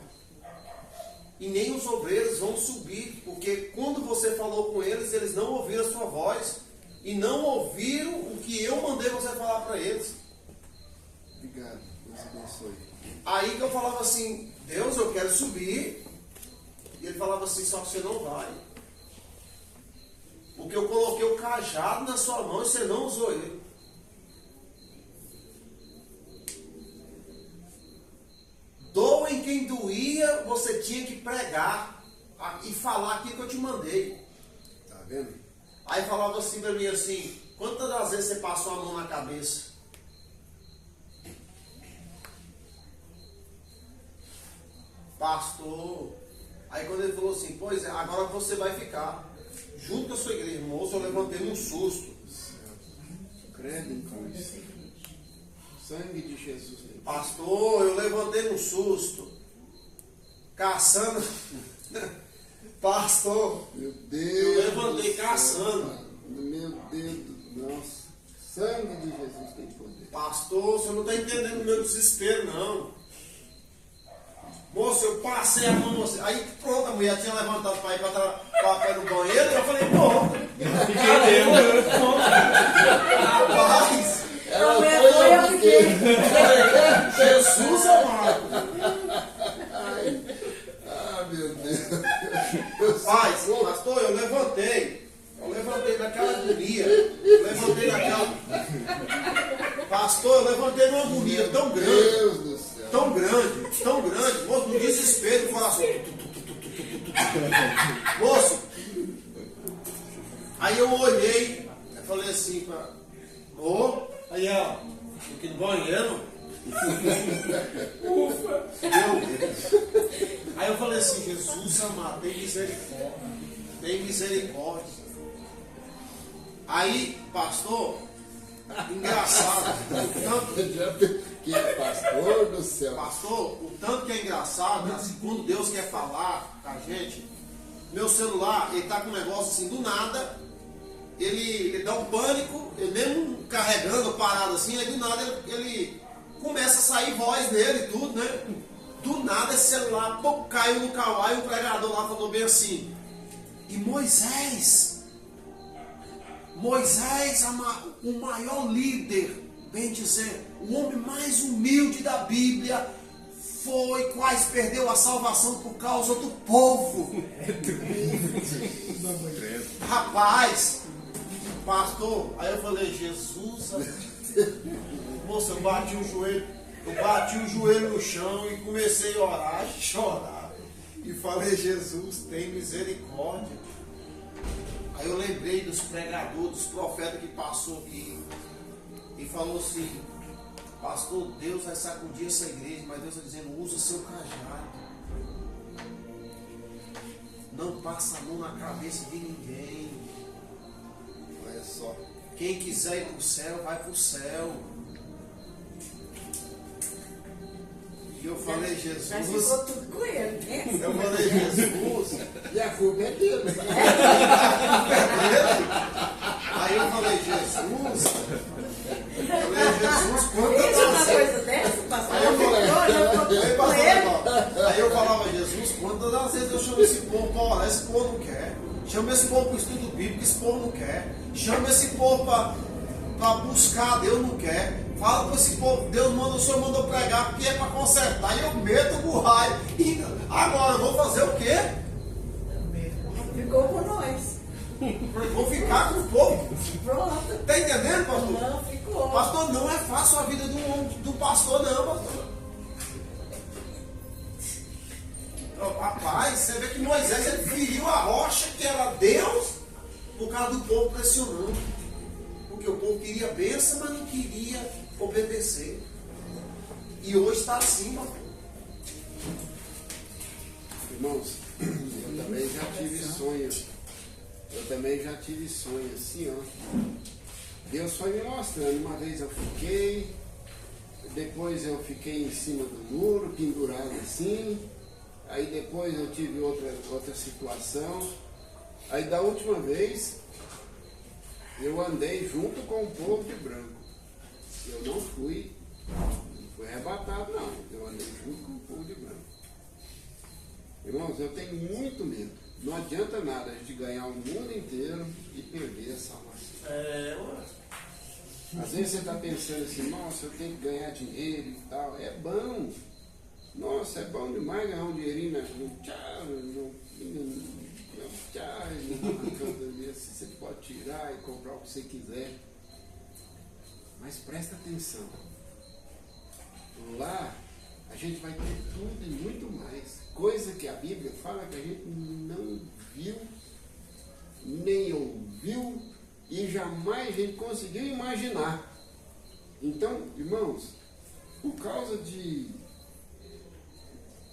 E nem os obreiros vão subir, porque quando você falou com eles, eles não ouviram a sua voz e não ouviram o que eu mandei você falar para eles. Obrigado, Deus abençoe. Aí que eu falava assim: Deus, eu quero subir. E ele falava assim: só que você não vai, porque eu coloquei o cajado na sua mão e você não usou ele. Doa em quem doía, você tinha que pregar e falar aquilo que eu te mandei. Tá vendo? Aí falava assim para mim assim: quantas das vezes você passou a mão na cabeça? Pastor. Aí quando ele falou assim: pois é, agora você vai ficar junto com a sua igreja. Moço, eu levantei um susto. Credo em cruz. Sangue de Jesus. Pastor, eu levantei um susto. Caçando. Pastor, Meu Deus. eu levantei do céu. caçando. Meu Deus. Nossa. Sangue de Jesus tem poder. Pastor, você não está entendendo o meu desespero, não. Moço, eu passei a mão, você. Aí pronto, a mulher tinha levantado para ir para no banheiro. Eu falei: pronto. Rapaz, Ela Não, foi, foi eu fiquei. Jesus amado. Meu Deus. Paz, pastor, eu levantei naquela agonia. Eu levantei naquela. Pastor, eu levantei numa agonia tão grande. Deus do céu. Tão grande, moço, no desespero do coração. Moço, aí eu olhei, eu falei assim pra. Aí ó, aqui no banheiro. Ufa! Aí eu falei assim: Jesus amado, tem misericórdia. Aí, pastor, engraçado, Que pastor do céu. pastor, o tanto que é engraçado, assim, quando Deus quer falar com a gente, meu celular, ele tá com um negócio assim, do nada, ele dá um pânico, ele mesmo carregando, parado assim, aí do nada ele começa a sair voz nele e tudo, né? Do nada esse celular, pô, caiu no Kawai, e o pregador lá falou bem assim: e Moisés, o maior líder, bem dizer, o homem mais humilde da Bíblia, foi quase perdeu a salvação por causa do povo. Rapaz, pastor, aí eu falei: Jesus, moça, eu bati o joelho no chão e comecei a orar, a chorar. E E falei, Jesus, tem misericórdia. Aí eu lembrei dos pregadores, dos profetas que passou aqui e falou assim, pastor, Deus vai sacudir essa igreja, mas Deus está dizendo, usa seu cajado. Não passa a mão na cabeça de ninguém. Olha só. Quem quiser ir para o céu, vai para o céu. E eu falei, Jesus. Mas ficou tudo com ele, né? Eu falei, Jesus. E a culpa é dele. Aí eu falei, Jesus. Quantas Isso é uma vezes. coisa dessa, pastor. Aí eu falei, Eu tô com ele. aí eu falava, Jesus, quantas das vezes eu chamo esse povo para orar, esse povo não quer. Chama esse povo para o estudo bíblico, esse povo não quer. Chama esse povo para buscar, Deus não quer. Fala com esse povo, Deus manda, o Senhor mandou pregar porque é para consertar. E eu meto o raio. E agora eu vou fazer o quê? Ficou com nós. Vou ficar com o povo. Pronto. Está entendendo, pastor? Não, ficou. Pastor, não é fácil a vida do pastor, não, pastor. Rapaz, você vê que Moisés ele feriu a rocha que era Deus por causa do povo pressionando. Porque o povo queria bênção, mas não queria obedecer. E hoje está assim, pastor. Irmãos, eu também já tive sonhos. Eu também já tive sonhos assim, ó. Deus foi me mostrando. Uma vez eu fiquei, depois eu fiquei em cima do muro, pendurado assim. Aí depois eu tive outra situação. Aí da última vez, eu andei junto com o povo de branco. Eu não fui arrebatado, não. Eu andei junto com o povo de branco. Irmãos, eu tenho muito medo. Não adianta nada a gente ganhar o mundo inteiro e perder a salvação. Às vezes você está pensando assim, nossa, eu tenho que ganhar dinheiro e tal. É bom. Nossa, é bom demais ganhar um dinheirinho no você pode tirar e comprar o que você quiser. Mas presta atenção. Lá a gente vai ter tudo e muito mais. Coisa que a Bíblia fala que a gente não viu, nem ouviu e jamais a gente conseguiu imaginar. Então, irmãos, por causa de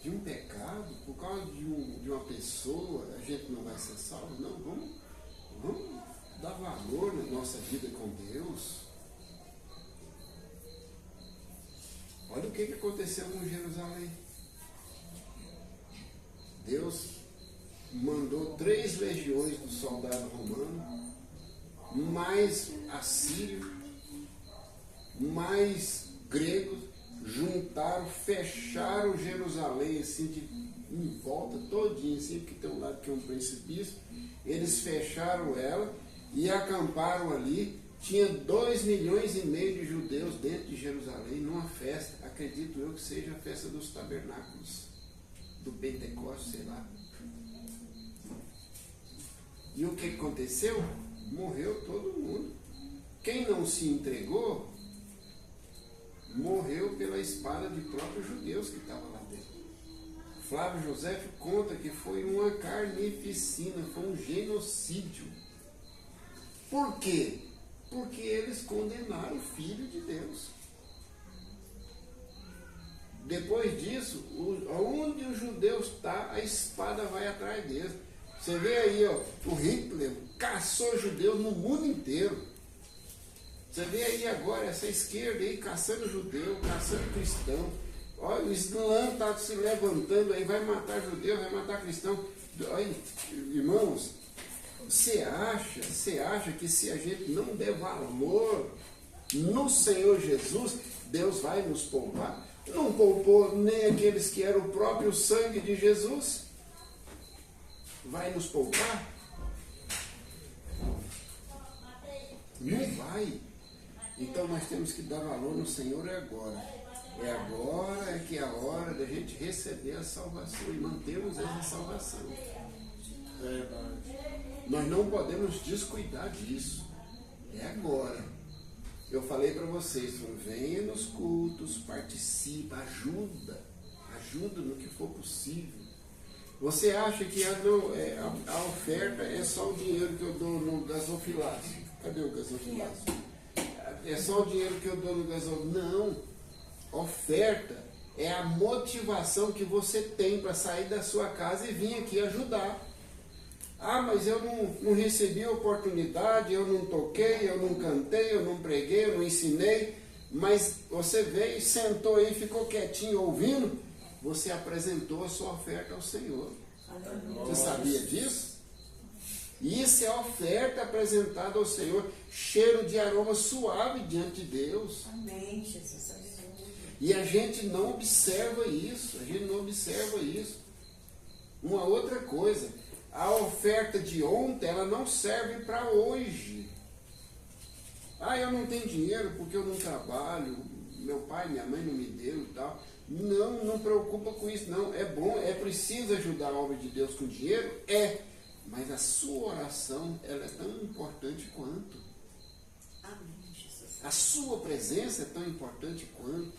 um pecado, por causa de uma pessoa, a gente não vai ser salvo? Não, vamos dar valor na nossa vida com Deus. Olha o que aconteceu com Jerusalém. Deus mandou 3 legiões do soldado romano, mais assírio, mais gregos, juntaram, fecharam Jerusalém assim, em volta todinha, assim, porque tem um lado que é um precipício. Eles fecharam ela e acamparam ali. Tinha 2,5 milhões de judeus dentro de Jerusalém numa festa, acredito eu que seja a festa dos tabernáculos, do Pentecostes, sei lá. E o que aconteceu? Morreu todo mundo. Quem não se entregou, morreu pela espada de próprios judeus que estavam lá dentro. Flávio José conta que foi uma carnificina, foi um genocídio. Por quê? Porque eles condenaram o Filho de Deus. Depois disso, onde os judeus estão, a espada vai atrás deles. Você vê aí, ó, o Hitler caçou judeus no mundo inteiro. Você vê aí agora essa esquerda aí caçando judeu, caçando cristão. Olha, o Islã está se levantando aí, vai matar judeu, vai matar cristão. Olha, irmãos, você acha que se a gente não der valor no Senhor Jesus, Deus vai nos poupar? Não poupou nem aqueles que eram o próprio sangue de Jesus. Vai nos poupar? Não vai. Então nós temos que dar valor no Senhor agora. É agora que é a hora da gente receber a salvação e mantermos essa salvação. Nós não podemos descuidar disso. É agora. Eu falei para vocês, venha nos cultos, participa, ajuda no que for possível. Você acha que a oferta é só o dinheiro que eu dou no gasofilácio? Cadê o gasofilácio? É só o dinheiro que eu dou no gasofilácio? Não. Oferta é a motivação que você tem para sair da sua casa e vir aqui ajudar. Ah, mas eu não recebi a oportunidade, eu não toquei, eu não cantei, eu não preguei, eu não ensinei. Mas você veio, sentou aí, ficou quietinho ouvindo, você apresentou a sua oferta ao Senhor. Você sabia disso? Isso é a oferta apresentada ao Senhor, cheiro de aroma suave diante de Deus. Amém, Jesus. Aleluia. E a gente não observa isso, Uma outra coisa, a oferta de ontem, ela não serve para hoje. Ah, eu não tenho dinheiro porque eu não trabalho, meu pai, minha mãe não me deu e tal. Não preocupa com isso, não. É bom, é preciso ajudar a obra de Deus com dinheiro? É. Mas a sua oração, ela é tão importante quanto. Amém, Jesus. A sua presença é tão importante quanto.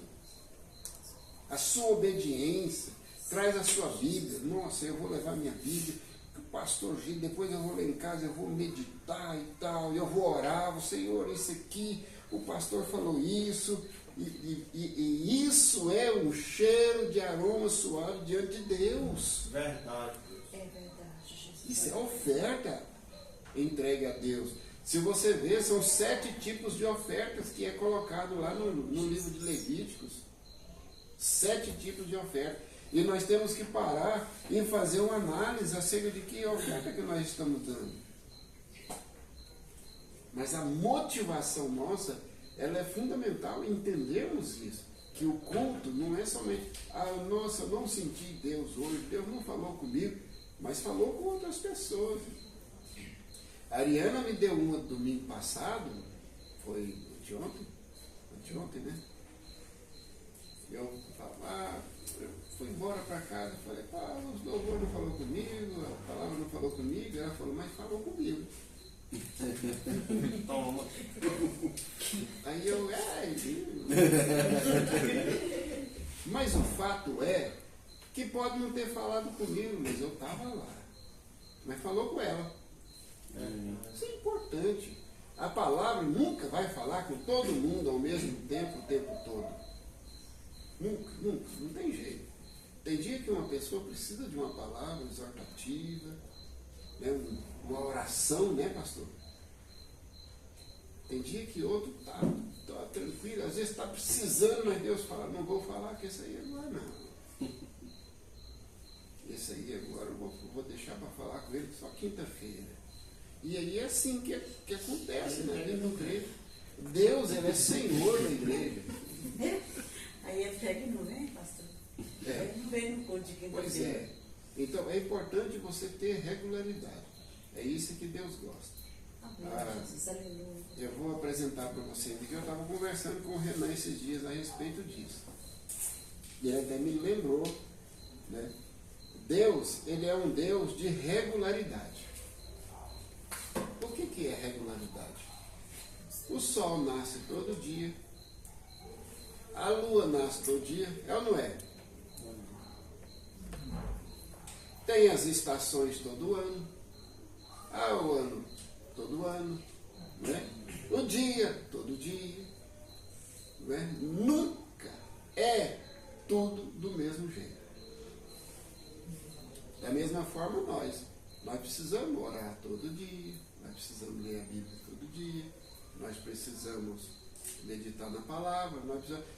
A sua obediência. Traz a sua Bíblia. Nossa, eu vou levar minha Bíblia. O pastor Gil, depois eu vou lá em casa, eu vou meditar e tal. Eu vou orar. Senhor, isso aqui, o pastor falou isso. E isso é um cheiro de aroma suave diante de Deus. Verdade. É verdade, Jesus. Isso é oferta entregue a Deus. Se você ver, são 7 tipos de ofertas que é colocado lá no livro de Levíticos. 7 tipos de oferta. E nós temos que parar e fazer uma análise acerca de que oferta que nós estamos dando. Mas a motivação nossa, ela é fundamental entendermos isso. Que o culto não é somente, nossa, eu não senti Deus hoje, Deus não falou comigo, mas falou com outras pessoas. A Ariana me deu uma domingo passado, foi anteontem, né? Eu fui embora para casa, falei, os louvores não falou comigo, a palavra não falou comigo, ela falou, mas falou comigo. Toma. Aí eu, mas o fato é que pode não ter falado comigo, mas eu estava lá. Mas falou com ela. Isso é importante. A palavra nunca vai falar com todo mundo ao mesmo tempo, o tempo todo. Nunca, não tem jeito. Tem dia que uma pessoa precisa de uma palavra exortativa, né, uma oração, né, pastor? Tem dia que outro está tranquilo, às vezes está precisando, mas Deus fala, não vou falar que esse aí agora não. Esse aí agora eu vou deixar para falar com ele só quinta-feira. E aí é assim que acontece, né? Dentro da igreja. Deus, ele é Senhor da igreja. Aí ele pega e não vem, pastor? É. Ele não vem no culto de quinta-feira. Pois é. Então é importante você ter regularidade. É isso que Deus gosta. Amém, Jesus, aleluia. Eu vou apresentar para vocês que eu estava conversando com o Renan esses dias a respeito disso. E ele até me lembrou, né? Deus, ele é um Deus de regularidade. O que é regularidade? O sol nasce todo dia. A lua nasce todo dia. É ou não é? Tem as estações todo ano. O ano todo ano. Né? O dia todo dia. Né? Nunca é tudo do mesmo jeito. Da mesma forma nós precisamos orar todo dia, nós precisamos ler a Bíblia todo dia, nós precisamos meditar na palavra,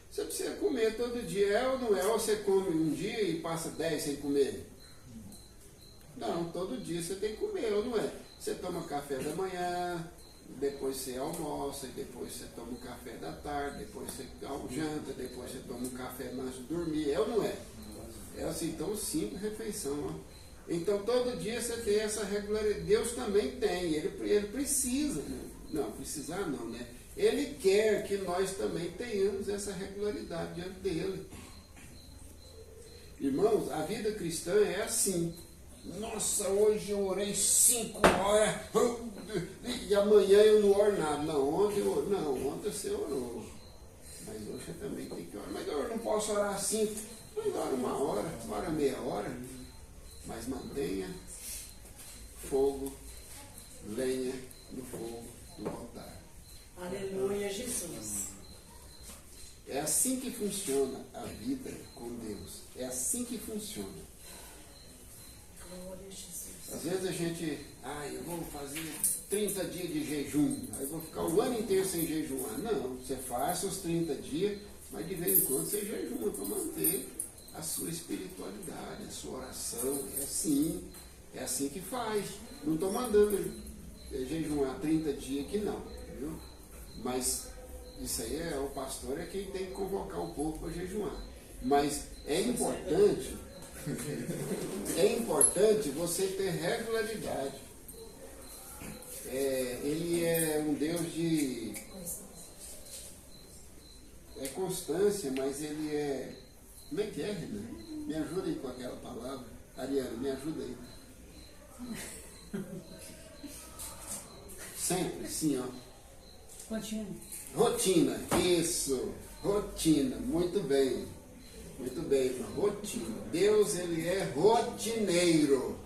você precisa comer todo dia, é ou não é? Ou você come um dia e passa 10 sem comer? Não, todo dia você tem que comer, ou não é? Você toma café da manhã, depois você almoça, depois você toma o café da tarde, depois você janta, depois você toma um café antes de dormir, é ou não é? É assim, tão simples refeição, ó. Então todo dia você tem essa regularidade. Deus também tem, ele precisa, né? Não, precisar não, né? Ele quer que nós também tenhamos essa regularidade diante dele. Irmãos, a vida cristã é assim. Nossa, hoje eu orei 5 horas e amanhã eu não oro nada. Ontem você orou. Mas hoje você também tem que orar. Mas eu não posso orar 5. Mas ora 1 hora, ora meia hora. mas mantenha fogo, lenha no fogo do altar. Aleluia, Jesus. É assim que funciona a vida com Deus. É assim que funciona. Glória a Jesus. Às vezes a gente, eu vou fazer 30 dias de jejum, aí vou ficar o ano inteiro sem jejuar. Não, você faz seus 30 dias, mas de vez em quando você jejuma para manter a sua espiritualidade, a sua oração. É assim que faz. Não estou mandando jejuar 30 dias que não, viu? Mas isso aí o pastor é quem tem que convocar o povo para jejuar. Mas é importante você ter regularidade. Ele é um Deus de constância, mas ele é. Como é que é, Renan? Me ajuda aí com aquela palavra. Ariana, me ajuda aí. Sempre, sim, ó. Continue. Rotina, isso, rotina, muito bem, irmão, rotina. Deus, ele é rotineiro,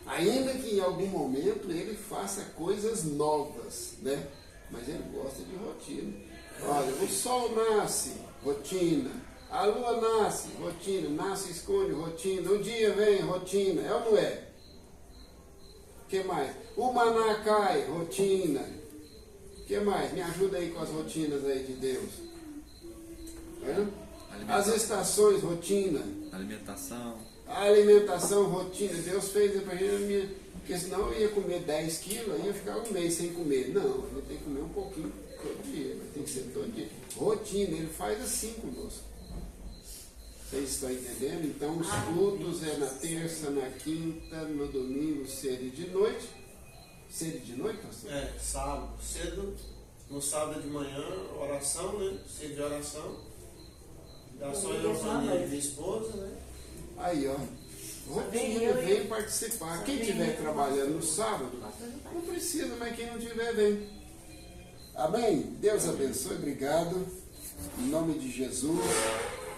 ainda que em algum momento ele faça coisas novas, né? Mas ele gosta de rotina. Olha, o sol nasce, rotina, a lua nasce, rotina, nasce, esconde, rotina, o dia vem, rotina, é ou não é? O que mais? O maná cai, rotina. O que mais? Me ajuda aí com as rotinas aí de Deus. As estações, rotina. Alimentação. A alimentação, rotina. Deus fez pra gente, porque senão eu ia comer 10 quilos, aí ia ficar um mês sem comer. Não, ele tem que comer um pouquinho todo dia, mas tem que ser todo dia. Rotina, ele faz assim conosco. Vocês estão entendendo? Então os cultos é na terça, na quinta, no domingo, cedo e de noite. Cedo e de noite, pastor? Sábado, cedo. No sábado de manhã, oração, né? Cedo de oração. Oração é a minha esposa, né? Aí, ó. Rotina, vem participar. Quem estiver trabalhando no sábado, não precisa, mas quem não tiver, vem. Amém? Deus abençoe, obrigado. Em nome de Jesus.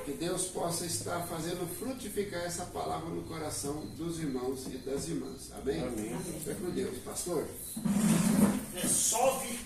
Que Deus possa estar fazendo frutificar essa palavra no coração dos irmãos e das irmãs. Amém? Amém. Fica com Deus, pastor. É só vitória.